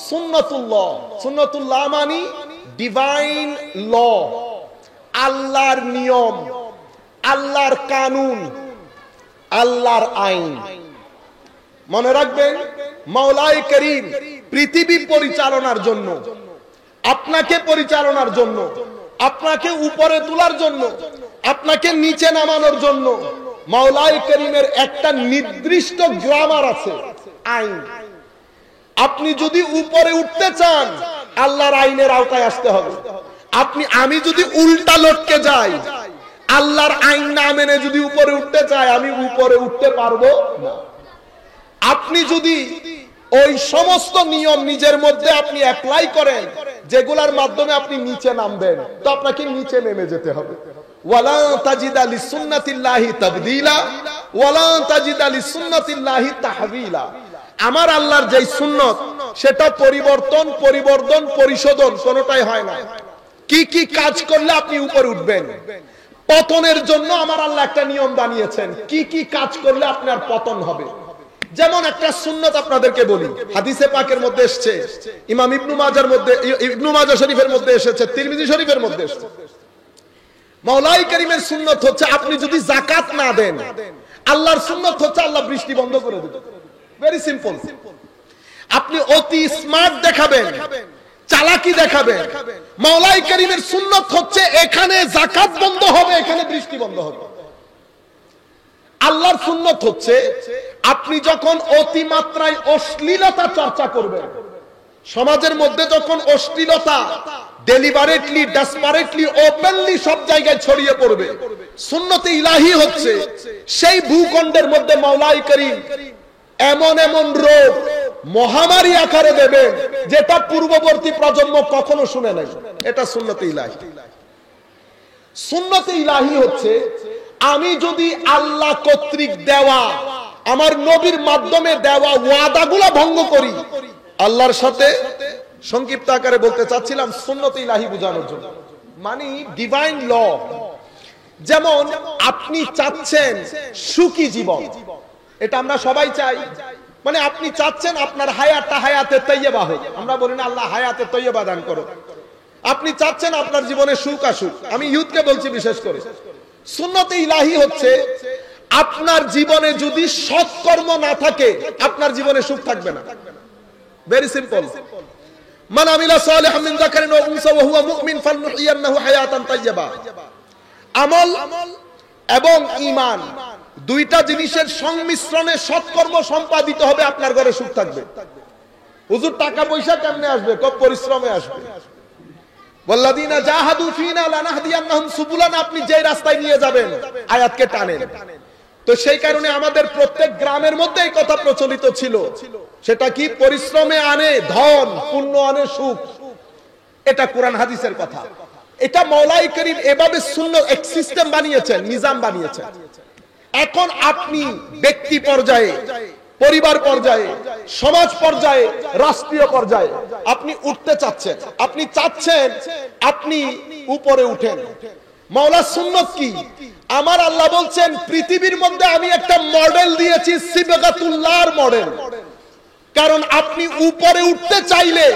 সুন্নাতুল্লাহ। সুন্নাতুল্লাহ মানে ডিভাইন ল, আল্লাহর নিয়ম, আল্লাহর কানুন, আল্লাহর আইন। মনে রাখবেন, মাওলাই করিম পৃথিবী পরিচালনার জন্য, আপনাকে পরিচালনার জন্য, আপনাকে উপরে তোলার জন্য, আপনাকে নিচে নামানোর জন্য মাওলাই করিমের একটা নির্দিষ্ট গ্রামার আছে, আইন। আপনি যদি উপরে উঠতে চান, আল্লাহর আইনের আওতায় আসতে হবে। আমি যদি উল্টা লটকে যাই, আল্লাহর আইন না মেনে যদি উপরে উঠতে চাই, আমি উপরে উঠতে পারবো না। আপনি যদি ওই সমস্ত নিয়ম নিজের মধ্যে আপনি অ্যাপ্লাই করেন যেগুলোর মাধ্যমে আপনি নিচে নামবেন, তো আপনাকে নিচে নেমে যেতে হবে। ওয়ালা তাজিদা লিসুন্নাতিল্লাহি তাবদীলা ওয়ালা তাজিদা লিসুন্নাতিল্লাহি তাহওয়িলা। আমার আল্লাহর যে সুন্নত, সেটা পরিবর্তন, পরিশোধন কোনোটাই হয় না। কি কি কাজ করলে আপনি উপরে উঠবেন? পতনের জন্য আমার আল্লাহ একটা নিয়ম বানিয়েছেন, কি কি কাজ করলে আপনার পতন হবে। যেমন একটা সুন্নত আপনাদেরকে বলি, হাদিসে পাকের মধ্যে এসেছে, ইমাম ইবনু মাজাহ শরীফের মধ্যে এসেছে, তিরমিজি শরীফের মধ্যে এসেছে। মাওলাই করিমের সুন্নত হচ্ছে আপনি যদি যাকাত না দেন, আল্লাহর সুন্নত হচ্ছে আল্লাহ বৃষ্টি বন্ধ করে দেবে। Very simple. আপনি অতি স্মার্ট দেখাবেন, চালাকি দেখাবেন, মাওলাই করিমের সুন্নত হচ্ছে এখানে যাকাত বন্ধ হবে, এখানে বৃষ্টি বন্ধ হবে। আল্লাহর সুন্নত হচ্ছে আপনি যখন অতিমাত্রায় অশ্লীলতা চর্চা করবেন, সমাজের মধ্যে যখন অশ্লীলতা ডেলিবারেটলি, ডেসপারেটলি, ওপেনলি সব জায়গায় ছড়িয়ে পড়বে, সুন্নতে ইলাহি হচ্ছে সেই ভূখণ্ডের মধ্যে মাওলাই করিম এমন এমন রোগ মহামারী আকারে দেবেন যেটা পূর্ববর্তী প্রজন্ম কখনো শুনে নাই। এটা সুন্নতে ইলাহি। সুন্নতে ইলাহি হচ্ছে আমি যদি আল্লাহ কর্তৃক দেওয়া, আমার নবীর মাধ্যমে দেওয়া ওয়াদাগুলো ভঙ্গ করি, আল্লাহর সাথে সংক্ষিপ্ত আকারে বলতে চাচ্ছিলাম সুন্নতে ইলাহি বোঝানোর জন্য, মানে ডিভাইন ল। যেমন আপনি চাচ্ছেন সুখী জীবন, এটা আমরা সবাই চাই। মানে আপনি চাচ্ছেন আপনার হায়াতটা হায়াতে তৈয়বা হোক, আমরা বলি না আল্লাহ হায়াতে তৈয়বা দান করো। আপনি চাচ্ছেন আপনার জীবনে সুখ আসুক। আমি ইউথকে বলছি বিশেষ করে, সুন্নতে ইলাহি হচ্ছে আপনার জীবনে যদি সৎকর্ম না থাকে, আপনার জীবনে সুখ থাকবে না। Very simple. মান আমিলা সালিহাম মিন যাকারিন ওয়া উনসা ওয়া হুয়া মুমিন ফালনুহইয়ান্নাহু হায়াতান তাইয়্যিবা। আমল এবং ঈমান দুইটা জিনিসের সংমিশ্রণে সৎকর্ম সম্পাদিত হবে, আপনার ঘরে সুখ থাকবে। হুজুর টাকা পয়সা কেমনে আসবে? খুব পরিশ্রমে আসবে। ওয়াল্লাযীনা জাহাদু ফীনা লানাহদিয়ান্নাহুম সুবুলানা, আপনি যে রাস্তায় নিয়ে যাবেন, আয়াতকে টানেন। তো সেই কারণে আমাদের প্রত্যেক গ্রামের মধ্যে এই কথা প্রচলিত ছিল, সেটা কি? পরিশ্রমে আনে ধন, পুণ্য আনে সুখ। এটা কোরআন হাদিসের কথা। এটা মওলাই করিম এভাবে সুন্নাত এক সিস্টেম বানিয়েছেন, নিজাম বানিয়েছেন। এখন আপনি ব্যক্তি পর্যায়ে, পরিবার পর্যায়ে, সমাজ পর্যায়ে, রাষ্ট্রীয় পর্যায়ে আপনি উঠতে চাচ্ছেন, আপনি চাচ্ছেন আপনি উপরে উঠেন। মাওলা সুন্নাত কি? আমার আল্লাহ বলছেন পৃথিবীর মধ্যে আমি একটা মডেল দিয়েছি, সিবগাতুল্লাহর মডেল। কারণ আপনি উপরে উঠতে চাইলে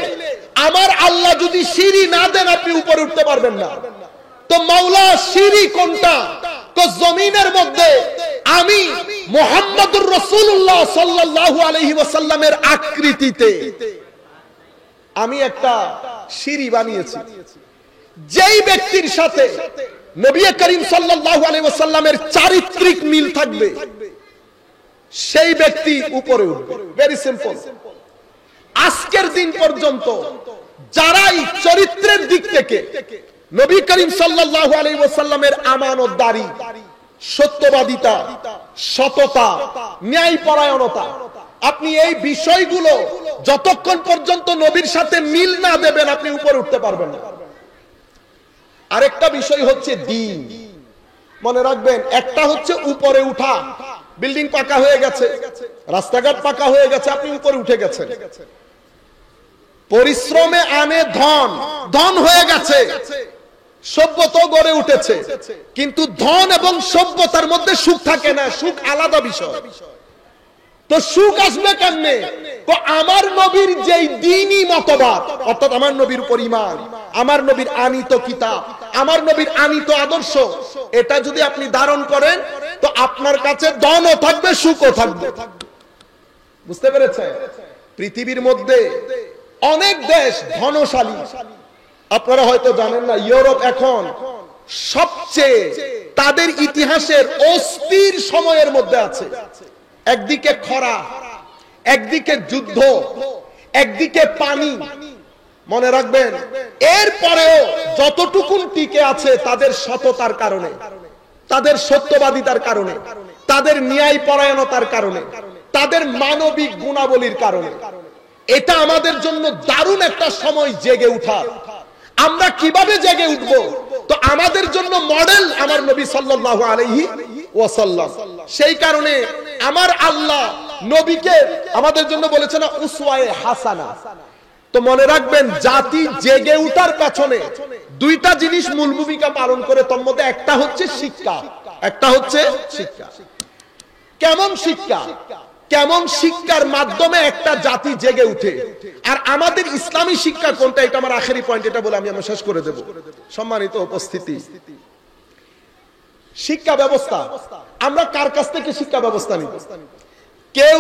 আমার আল্লাহ যদি সিঁড়ি না দেন আপনি উপরে উঠতে পারবেন না। তো মাওলা সিঁড়ি কোনটা? তো জমিনের মধ্যে আমি মুহাম্মদুর রাসূলুল্লাহ সাল্লাল্লাহু আলাইহি ওয়াসাল্লামের আকৃতিতে আমি একটা সিঁড়ি বানিয়েছি। যেই ব্যক্তির সাথে নবী করিম সাল্লাল্লাহু আলাইহি ওয়াসাল্লামের চারিত্রিক মিল থাকবে সেই ব্যক্তি উপরে উঠবে। Very simple. আজকের দিন পর্যন্ত যারাই চরিত্রের দিক থেকে নবী করিম সাল্লাল্লাহু আলাইহি ওয়াসাল্লামের আমানতদারি, সত্যবাদিতা, সততা, ন্যায়পরায়ণতা, আপনি এই বিষয়গুলো যতক্ষণ পর্যন্ত নবীর সাথে মিল না দেবেন আপনি উপরে উঠতে পারবেন না। আরেকটা বিষয় হচ্ছে দ্বীন। মনে রাখবেন, একটা হচ্ছে উপরে উঠা, বিল্ডিং পাকা হয়ে গেছে, রাস্তাঘাট পাকা হয়ে গেছে, আপনি উপরে উঠে গেছেন। পরিশ্রমে আনে ধন, ধন হয়ে গেছে, সভ্যতা গড়ে উঠেছে, কিন্তু ধন এবং সভ্যতার মধ্যে সুখ থাকে না, সুখ আলাদা বিষয়। তো সুখ আসবে কেমনে? তো আমার নবীর যেই দ্বীনি মতবাদ, অর্থাৎ আমার নবীর উপর ঈমান, আমার নবীর আনিত কিতাব, আমার নবীর আনিত আদর্শ, এটা যদি আপনি ধারণ করেন তো আপনার কাছে ধনও থাকবে, সুখও থাকবে। বুঝতে পেরেছেন? পৃথিবীর মধ্যে অনেক দেশ ধনশালী, আপনারা হয়তো জানেন না, ইউরোপ এখন সবচেয়ে তাদের ইতিহাসের অস্থির সময়ের মধ্যে আছে। একদিকে খরা, একদিকে যুদ্ধ, একদিকে পানি। মনে রাখবেন, এরপরেও যতটুকুন টিকে আছে তাদের সততার কারণে, তাদের সত্যবাদিতার কারণে, তাদের ন্যায় পরায়ণতার কারণে, তাদের মানবিক গুণাবলীর কারণে। এটা আমাদের জন্য দারুণ একটা সময় জেগে উঠার। আমরা কিভাবে জেগে উঠবো? তো আমাদের জন্য মডেল আমার নবী সাল্লাল্লাহু আলাইহি ওয়াসাল্লাম। সেই কারণে আমার আল্লাহ নবীকে আমাদের জন্য বলেছেন উসওয়ায়ে হাসানা। তো মনে রাখবেন, জাতি জেগে উঠার পেছনে দুইটা জিনিস মূল ভূমিকা পালন করে। তোর মধ্যে একটা হচ্ছে শিক্ষা, একটা হচ্ছে শিক্ষা। কেমন শিক্ষা? কেমন শিক্ষার মাধ্যমে একটা জাতি জেগে উঠে? আর আমাদের ইসলামী শিক্ষা কোনটা? এটা আমার আখেরি পয়েন্ট, এটা বলে আমি শেষ করে দেব। সম্মানিত উপস্থিতি, শিক্ষা ব্যবস্থা আমরা কার কাছ থেকে শিক্ষা ব্যবস্থা নিব? কেউ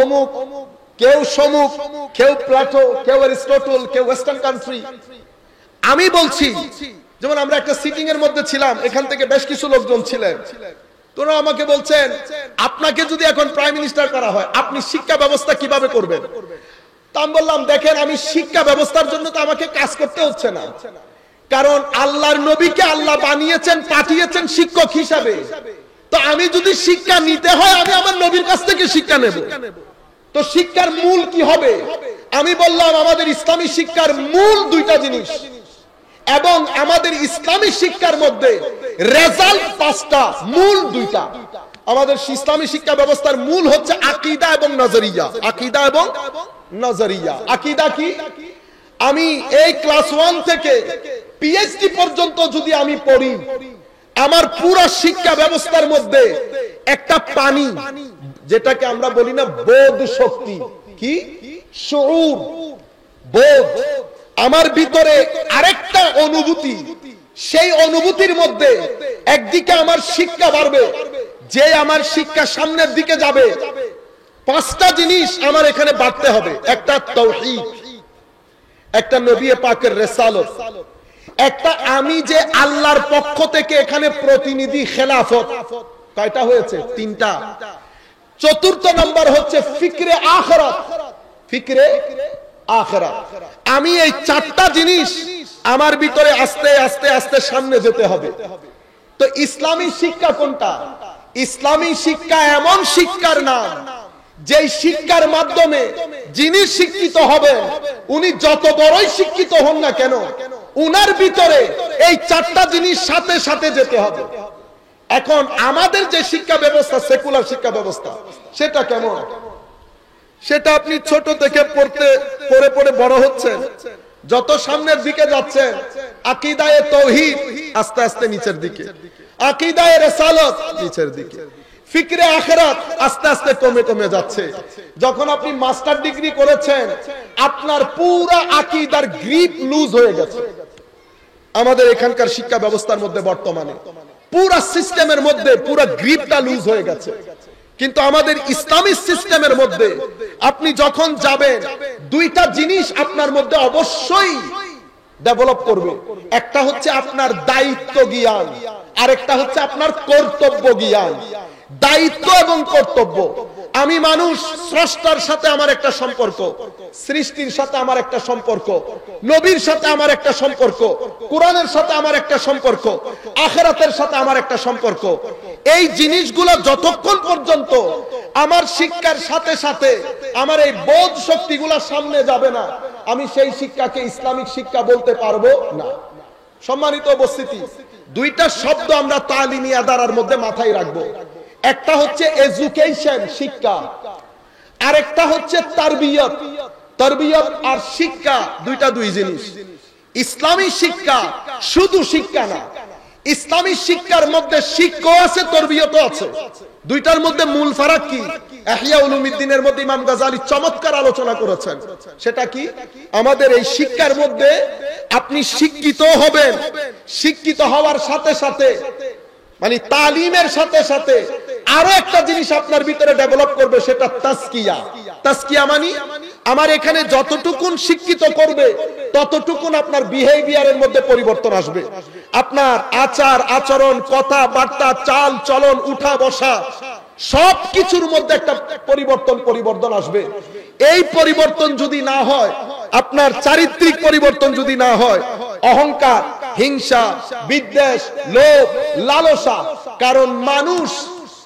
অমুক, কেউ সমুক, কেউ প্লাটো, কেউ অ্যারিস্টটল, কেউ ওয়েস্টার্ন কান্ট্রি। আমি বলছি, যেমন আমরা একটা সিটিং এর মধ্যে ছিলাম, এখান থেকে বেশ কিছু লোকজন ছিলেন। তোরা আমাকে বলছেন, আপনাকে যদি এখন প্রাইম মিনিস্টার করা হয় আপনি শিক্ষা ব্যবস্থা কিভাবে করবেন? তা আমি বললাম, দেখেন, আমি শিক্ষা ব্যবস্থার জন্য তো আমাকে কাজ করতে হচ্ছে না, কারণ আল্লাহর নবীকে আল্লাহ বানিয়েছেন, পাঠিয়েছেন শিক্ষক হিসাবে। তো আমি যদি শিক্ষা নিতে হয় আমি আমার নবীর কাছ থেকে শিক্ষা নেব। তো শিক্ষার মূল কি হবে? আমি বললাম, আমাদের ইসলামী শিক্ষার মূল দুইটা জিনিস, এবং আমাদের ইসলামী শিক্ষার মধ্যে রেজাল্ট পাঁচটা, মূল দুইটা। আমাদের ইসলামী শিক্ষা ব্যবস্থার মূল হচ্ছে আকীদা এবং নজরিয়া। আকীদা এবং নজরিয়া। আকীদা কি? আমি এই ক্লাস 1 থেকে পিএইচডি পর্যন্ত যদি আমি পড়ি, আমার পুরো শিক্ষা ব্যবস্থার মধ্যে একটা পানি, যেটাকে আমরা বলি না বোধ শক্তি, কি শুউর, বোধ, আমার ভিতরে আরেকটা অনুভূতি, সেই অনুভূতির মধ্যে একদিকে আমার শিক্ষা বাড়বে, যে আমার শিক্ষা সামনের দিকে যাবে, পাঁচটা জিনিস আমার এখানে বাড়তে হবে। একটা তাওহীদ, একটা নবী পাকের রিসালাত, একটা আমি যে আল্লাহর পক্ষ থেকে এখানে প্রতিনিধি, খেলাফত। কয়টা হয়েছে? 3টা। চতুর্থ নাম্বার হচ্ছে ফিকরে আখিরাত। ফিকরে আখিরাত। আমি এই 4টা জিনিস আমার ভিতরে আস্তে আস্তে আস্তে সামনে যেতে হবে। তো ইসলামী শিক্ষা কোনটা? ইসলামী শিক্ষা এমন শিক্ষার নাম যেই শিক্ষার মাধ্যমে যিনি শিক্ষিত হবেন, উনি যত বড়ই শিক্ষিত হন না কেন, উনার ভিতরে এই চারটা জিনিস সাথে সাথে যেতে হবে। এখন আমাদের যে শিক্ষা ব্যবস্থা, সেকুলার শিক্ষা ব্যবস্থা, সেটা কেমন? সেটা আপনি ছোট থেকে পড়ে পড়ে বড় হচ্ছেন, যত সামনের দিকে যাচ্ছেন আকীদায়ে তাওহীদ আস্তে আস্তে নিচের দিকে, আকীদায়ে রিসালাত নিচের দিকে, ফিকরে আখিরাত আস্তে আস্তে কমে কমে যাচ্ছে। যখন আপনি মাস্টার ডিগ্রি করেছেন, আপনার পুরো আকীদার গ্রিপ লুজ হয়ে গেছে। আমাদের এখানকার শিক্ষা ব্যবস্থার মধ্যে বর্তমানে পুরো সিস্টেমের মধ্যে পুরো গ্রিপটা লুজ হয়ে গেছে। কিন্তু আমাদের ইসলামিক সিস্টেমের মধ্যে আপনি যখন যাবেন, দুইটা জিনিস আপনার মধ্যে অবশ্যই ডেভেলপ করবে। একটা হচ্ছে আপনার দায়িত্ব জ্ঞান, আর একটা হচ্ছে আপনার কর্তব্য জ্ঞান। দায়িত্ব এবং কর্তব্য, আমি মানুষ, স্রষ্টার সাথে আমার একটা সম্পর্ক, সৃষ্টির সাথে আমার একটা সম্পর্ক, নবীর সাথে আমার একটা সম্পর্ক, কোরআনের সাথে আমার একটা সম্পর্ক, আখিরাতের সাথে আমার একটা সম্পর্ক। এই জিনিসগুলো যতক্ষণ পর্যন্ত আমার শিক্ষার সাথে সাথে আমার এই বোধ শক্তিগুলো সামনে যাবে না, আমি সেই শিক্ষাকে ইসলামিক শিক্ষা বলতে পারবো না। সম্মানিত উপস্থিতি, দুইটা শব্দ আমরা তালিমি আদারার মধ্যে মাথায় রাখবো। একটা হচ্ছে এডুকেশন, শিক্ষা, আর একটা হচ্ছে তারবিয়ত। তারবিয়ত আর শিক্ষা দুইটা দুই জিনিস। ইসলামী শিক্ষা শুধু শিক্ষা না, ইসলামী শিক্ষার মধ্যে শিক্ষা আছে, তারবিয়তও আছে। দুইটার মধ্যে মূল ফারাক কি? ইহয়া উলুমিদ্দিনের মধ্যে ইমাম গাজালি চমৎকার আলোচনা করেছেন। সেটা কি? আমাদের এই শিক্ষার মধ্যে আপনি শিক্ষিত হবেন, শিক্ষিত হওয়ার সাথে সাথে মানে তালিমের সাথে সাথে আরো একটা জিনিস আপনার ভিতরে ডেভেলপ করবে, সেটা তাজকিয়া। তাজকিয়া মানে আমার এখানে যতটুকুন শিক্ষিত করবে ততটুকুন আপনার বিহেভিয়ারের মধ্যে পরিবর্তন আসবে। আপনার আচার আচরণ, কথা বার্তা, চাল চলন, উঠা বসা সবকিছুর মধ্যে একটা পরিবর্তন আসবে। এই পরিবর্তন যদি না হয়, আপনার চারিত্রিক পরিবর্তন যদি না হয়, অহংকার, হিংসা, বিদ্বেষ, লোভ, লালসা, কারণ মানুষ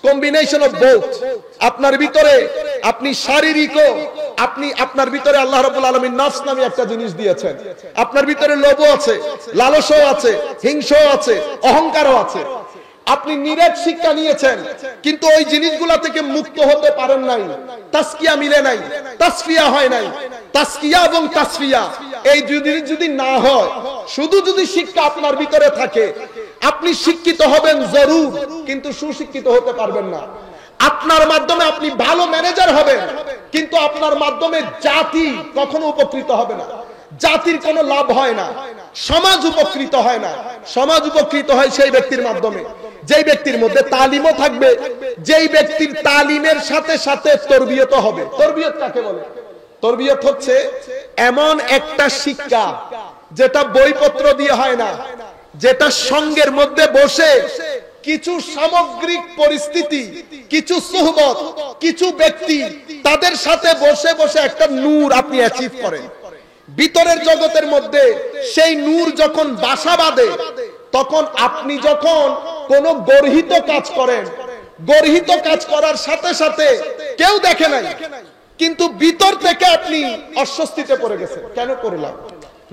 কম্বিনেশন অফ বোথ। আপনার ভিতরে আপনি শারীরিকও, আপনার ভিতরে আল্লাহ রাব্বুল আলামিন নফস নামে একটা জিনিস দিয়েছেন। আপনার ভিতরে লোভও আছে, লালসাও আছে, হিংসাও আছে, অহংকারও আছে। আপনি নিরেট শিক্ষা নিয়েছেন, কিন্তু ওই জিনিসগুলা থেকে মুক্ত হতে পারেন নাই, তাজকিয়া মিলে নাই, তাসফিয়া হয় নাই। তাজকিয়া এবং তাসফিয়া এই দুই জিনিস যদি না হয়, শুধু যদি শিক্ষা আপনার ভিতরে থাকে, আপনি শিক্ষিত হবেন জরুর, কিন্তু সুশিক্ষিত হতে পারবেন না। আপনার মাধ্যমে আপনি ভালো ম্যানেজার হবেন, কিন্তু আপনার মাধ্যমে জাতি কখনো উপকৃত হবে না, জাতির কোনো লাভ হয় না, সমাজ উপকৃত হয় না। সমাজ উপকৃত হয় সেই ব্যক্তির মাধ্যমে যেই ব্যক্তির মধ্যে তালিমও থাকবে, যেই ব্যক্তির তালিমের সাথে সাথে তরবিয়ত হবে। তরবিয়ত কাকে বলে? তরবিয়ত হচ্ছে এমন একটা শিক্ষা যেটা বইপত্র দিয়ে হয় না, যেটা সঙ্গের মধ্যে বসে কিছু সামগ্রিক পরিস্থিতি, কিছু সুহবত, কিছু ব্যক্তি, তাদের সাথে বসে বসে একটা নূর আপনি অ্যাচিভ করেন। ভিতরের জগতের মধ্যে সেই নূর যখন বাসা বাঁধে, তখন আপনি যখন কোন গর্হিত কাজ করেন, গর্হিত কাজ করার সাথে সাথে কেউ দেখে নাই, কিন্তু ভিতর থেকে আপনি অস্বস্তিতে পড়ে গেছেন, কেন করলাম,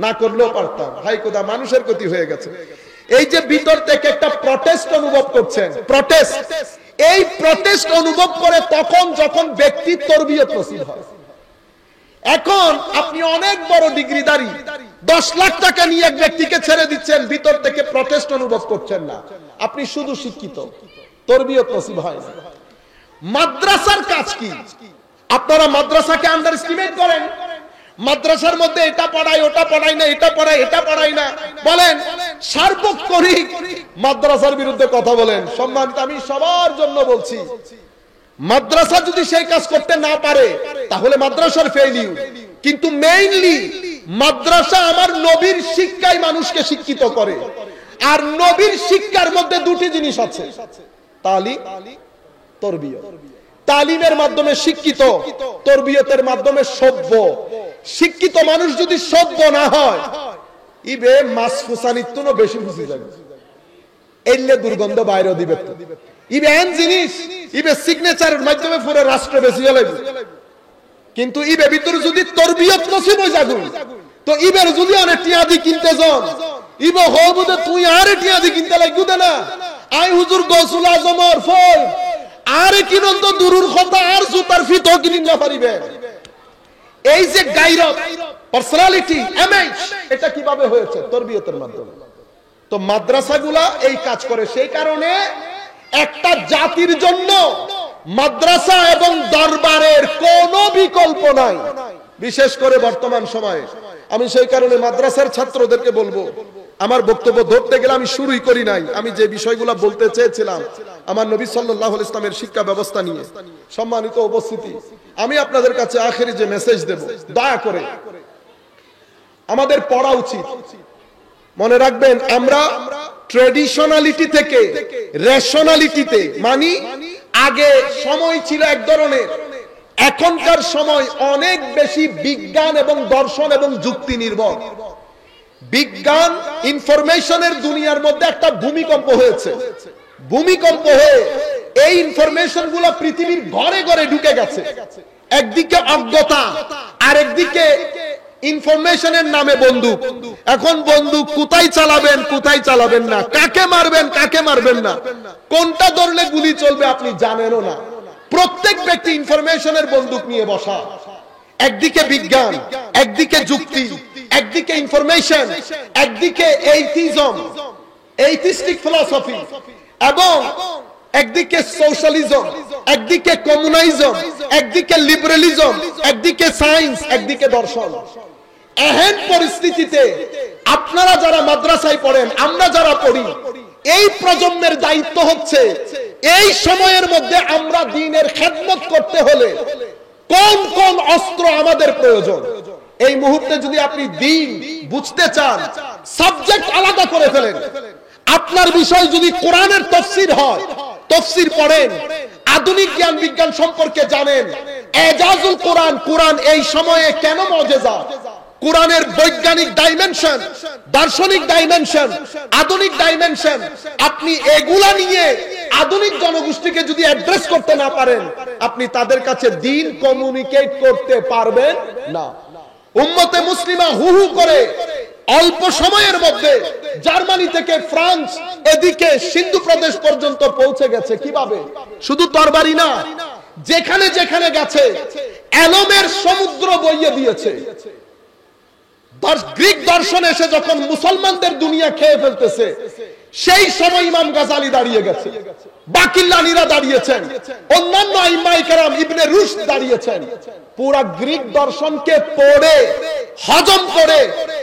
না করলেও পারতাম, হাই খোদা, মানুষের ক্ষতি হয়ে গেছে। এই যে ভিতর থেকে একটা প্রটেস্ট অনুভব করছেন, প্রটেস্ট, এই প্রটেস্ট অনুভব করে তখন যখন ব্যক্তি তরবিয়ত নসিব হয়। এখন আপনি অনেক বড় ডিগ্রিধারী, 10 লাখ টাকা নিয়ে এক ব্যক্তিকে ছেড়ে দিচ্ছেন, ভিতর থেকে প্রটেস্ট অনুভব করছেন না, আপনি শুধু শিক্ষিত, তরবিয়ত নসিব হয় না। মাদ্রাসার কাজ কি? আপনারা মাদ্রাসাকে আন্ডার এস্টিমেট করেন, মাদ্রাসার মধ্যে এটা পড়াই, ওটা পড়াই না, এটা পড়াই, এটা পড়াই না বলেন, সার্বক্ষণিক মাদ্রাসার বিরুদ্ধে কথা বলেন। সম্মানিত, আমি সবার জন্য বলছি, মাদ্রাসা যদি সেই কাজ করতে না পারে তাহলে মাদ্রাসার ফেইলিউর। কিন্তু মেইনলি মাদ্রাসা আমার নবীর শিক্ষায় মানুষকে শিক্ষিত করে, আর নবীর শিক্ষার মধ্যে দুটি জিনিস আছে, তালিম, তরবিয়ত। তালিমের মাধ্যমে শিক্ষিত, তরবিয়তের মাধ্যমে সভ্য। শিক্ষিত মানুষ যদি সভ্য না হয়, ইবে মাছ ফুসানিত্ব বেশি ফুসি যাবে, এলে দুর্গন্ধ বাইরে দিবে। ইবে এন জিনিস ইবে সিগনেচারের মাধ্যমে পুরো রাষ্ট্র বেশি লাগবে, কিন্তু ইবে ভিতরে যদি তরবিয়ত নসিব হয়ে যাগুন তো ইবের যদি অনেক টিয়াদি কিনতে যান ইবে হবুদে তুই আরে টিয়াদি কিনতে লাগবে না, আই হুজুর গৌসুল আজমর ফল আরে কিনন তো দূরের কথা আর জুতার ফিত কিনিন না পারিবে। এই যে গায়রত, পার্সোনালিটি, ইমেজ, এটা কিভাবে হয়েছে? তরবিয়তের মাধ্যমে। তো মাদ্রাসাগুলা এই কাজ করে। সেই কারণে একটা জাতির জন্য মাদ্রাসা এবং দরবারের কোনো বিকল্প নাই, বিশেষ করে বর্তমান সময়ে। আমি সেই কারণে মাদ্রাসার ছাত্রদেরকে বলবো, আমার বক্তব্য ধরতে গেলে আমি শুরুই করি নাই, আমি যে বিষয়গুলো বলতে চেয়েছিলাম আমার নবী সাল্লাল্লাহু আলাইহি ইসলামের শিক্ষা ব্যবস্থা নিয়ে। সম্মানিত উপস্থিতি, আমি আপনাদের কাছে আখেরি যে মেসেজ দেব, দয়া করে আমাদের পড়া উচিত। মনে রাখবেন, আমরা ট্রেডিশনালিটি থেকে রেশনালিটিতে, মানে আগে সময় ছিল এক ধরনের, এখনকার সময় অনেক বেশি বিজ্ঞান এবং দর্শন এবং যুক্তি নির্ভর। বিজ্ঞান ইনফরমেশনের দুনিয়ার মধ্যে একটা ভূমিকম্প হয়েছে। ভূমিকম্প হয়ে এই ইনফরমেশন গুলো পৃথিবীর ঘরে ঘরে ঢুকে গেছে। একদিকে অজ্ঞতা, আর একদিকে ইনফরমেশনের নামে বন্দুক। এখন বন্দুক কোথায় চালাবেন, কোথায় চালাবেন না, কাকে মারবেন, কাকে মারবেন না, কোনটা ধরলে গুলি চলবে আপনি জানেনও না। প্রত্যেক ব্যক্তি ইনফরমেশনের বন্দুক নিয়ে বসা। একদিকে বিজ্ঞান, একদিকে যুক্তি, একদিকে ইনফরমেশন, একদিকে এইথিজম, এইথিস্টিক ফিলসফি, এবং একদিকে সোশ্যালিজম, একদিকে কমিউনিজম, একদিকে লিবারালিজম, একদিকে সায়েন্স, একদিকে দর্শন। এহেন পরিস্থিতিতে আপনারা যারা মাদ্রাসায় পড়েন, আমরা যারা পড়ি, এই প্রজন্মের দায়িত্ব হচ্ছে এই সময়ের মধ্যে আমরা দ্বীনের খেদমত করতে হলে কোন কোন অস্ত্র আমাদের প্রয়োজন। এই মুহূর্তে যদি আপনি দ্বীন বুঝতে চান, সাবজেক্ট আলাদা করে ফেলেন। আপনার বিষয় যদি কোরআনের তাফসীর হয়, তাফসীর পড়েন, আধুনিক জ্ঞান বিজ্ঞান সম্পর্কে জানেন, এজাজুল কোরআন, কোরআন এই সময়ে কেন মুজিজা, কোরআনের বৈজ্ঞানিক ডাইমেনশন, দার্শনিক ডাইমেনশন, আধুনিক ডাইমেনশন, আপনি এগুলা নিয়ে আধুনিক জনগোষ্ঠীকে যদি অ্যাড্রেস করতে না পারেন, আপনি তাদের কাছে দ্বীন কমিউনিকেট করতে পারবেন না। উম্মতে মুসলিমা হু হু করে অল্প সময়ের মধ্যে জার্মানি থেকে ফ্রান্স, এদিকে সিন্ধু প্রদেশ পর্যন্ত পৌঁছে গেছে। কিভাবে? শুধু তরবারি না, যেখানে যেখানে গেছে এলমের সমুদ্র বইয়ে দিয়েছে। গ্রিক দর্শন এসে যখন মুসলমানদের দুনিয়া খেয়ে ফেলতেছে, সেই সময় ইমাম গাজালি দাঁড়িয়ে গেছে, বাকিল্লানীরা দাঁড়িয়েছেন, অন্যান্য আইম্মায়ে কেরাম, ইবনে রুশদ দাঁড়িয়েছেন। পুরা গ্রিক দর্শনকে পড়ে হজম করে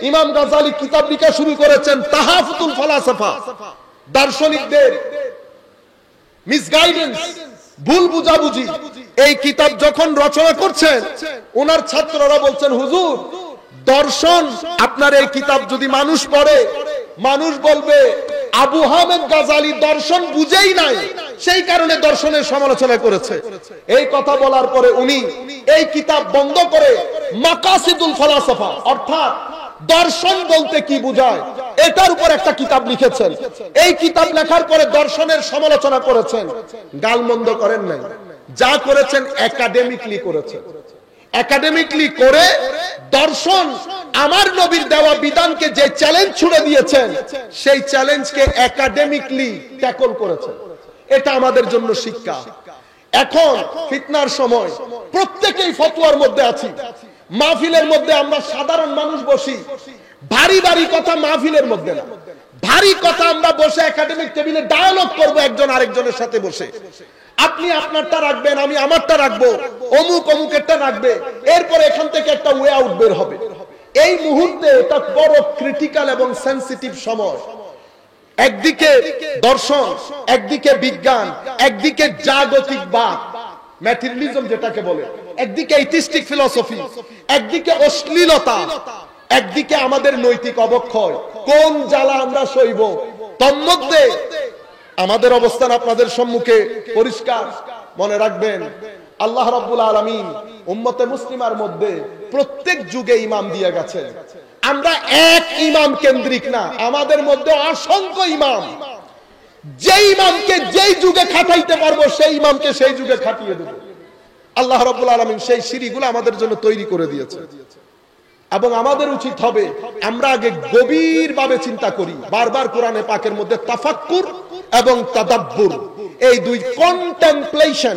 ইমাম গাজালি কিতাব লিখা শুরু করেছেন, তাহাফুতুল ফালাসাফা। দার্শনিকদের মিসগাইডেন্স, ভুল বুঝাবুঝি, এই কিতাব যখন রচনা করছেন, ওনার ছাত্ররা বলছেন, হুজুর দর্শন আপনার এই কিতাব যদি মানুষ পড়ে, মানুষ বলবে আবু হামেদ গাজালি দর্শন বুঝেই নাই, সেই কারণে দর্শনের সমালোচনা করেছে। এই কথা বলার পরে উনি এই কিতাব বন্ধ করে মাকাসিদুল ফালাসাফা, অর্থাৎ দর্শন বলতে কি বোঝায়, এটার উপর একটা কিতাব লিখেছেন। এই কিতাব লেখার পরে দর্শনের সমালোচনা করেছেন, গালমন্দ করেন নাই, যা করেছেন একাডেমিকলি করেছেন। একাডেমিকলি করে দর্শন আমার নবীর দেওয়া বিধানকে যে চ্যালেঞ্জ ছুড়ে দিয়েছেন, সেই চ্যালেঞ্জকে একাডেমিকলি ট্যাকল করেছেন। এটা আমাদের জন্য শিক্ষা। এখন ফিতনার সময় প্রত্যেকেই ফতোয়ার মধ্যে আছি। মাহফিলের মধ্যে আমরা সাধারণ মানুষ বসি, ভারী ভারী কথা মাহফিলের মধ্যে না, ভারী কথা আমরা বসে একাডেমিক টেবিলে ডায়ালগ করব একজন আরেকজনের সাথে বসে। আপনি আপনারটা রাখবেন, আমি আমারটা রাখবো, অমুক অমুকেরটা রাখবে, এরপরে এখান থেকে একটা ওয়ে আউট বের হবে। এই মুহূর্তে এটা বড় ক্রিটিক্যাল এবং সেনসিটিভ সময়। একদিকে দর্শন, একদিকে বিজ্ঞান, একদিকে জাগতিকবাদ, ম্যাটেরিয়ালিজম যেটাকে বলে, একদিকে এইথিস্টিক ফিলসফি, একদিকে অশ্লীলতা, একদিকে আমাদের নৈতিক অবক্ষয়। কোন জ্বালা আমরা সইব? তন্মধ্যে আমাদের অবস্থান আপনাদের সম্মুখে পরিষ্কার। মনে রাখবেন, আল্লাহ রাব্বুল আলামিন উম্মতে মুসলিমার মধ্যে প্রত্যেক যুগে ইমাম দিয়ে গেছেন। আমরা এক ইমাম কেন্দ্রিক না, আমাদের মধ্যে অসংখ্য ইমাম। যেই ইমামকে যেই যুগে খাটাইতে পারবো সেই ইমামকে সেই যুগে খাটিয়ে দেব। আল্লাহ রাব্বুল আলামিন সেই সিঁড়িগুলো আমাদের জন্য তৈরি করে দিয়েছে। এবং আমাদের উচিত হবে আমরা আগে গভীরভাবে চিন্তা করি। বারবার কোরআনে পাকের মধ্যে তাফাক্কুর এবং তাদাব্বুর, এই দুই কন্টেমপ্লেশন,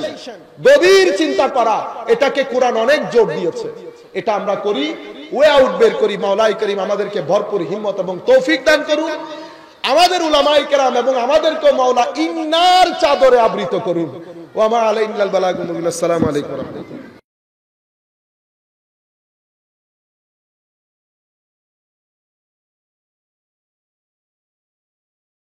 গভীর চিন্তা করা, এটাকে কোরআন অনেক জোর দিয়েছে। এটা আমরা করি, ওয়ে আউট বের করি। মাওলাই করিম আমাদেরকে ভরপুর হিম্মত এবং তৌফিক দান করুন। আমাদের উলামায়ে কেরাম এবং আমাদেরকে মাওলা ইন্নার চাদরে আবৃত করুন। ওয়া মা আলাইনা ইল্লাল বালাগুল মুবিন। আসসালামু আলাইকুম ওয়া রাহমাতুল্লাহ।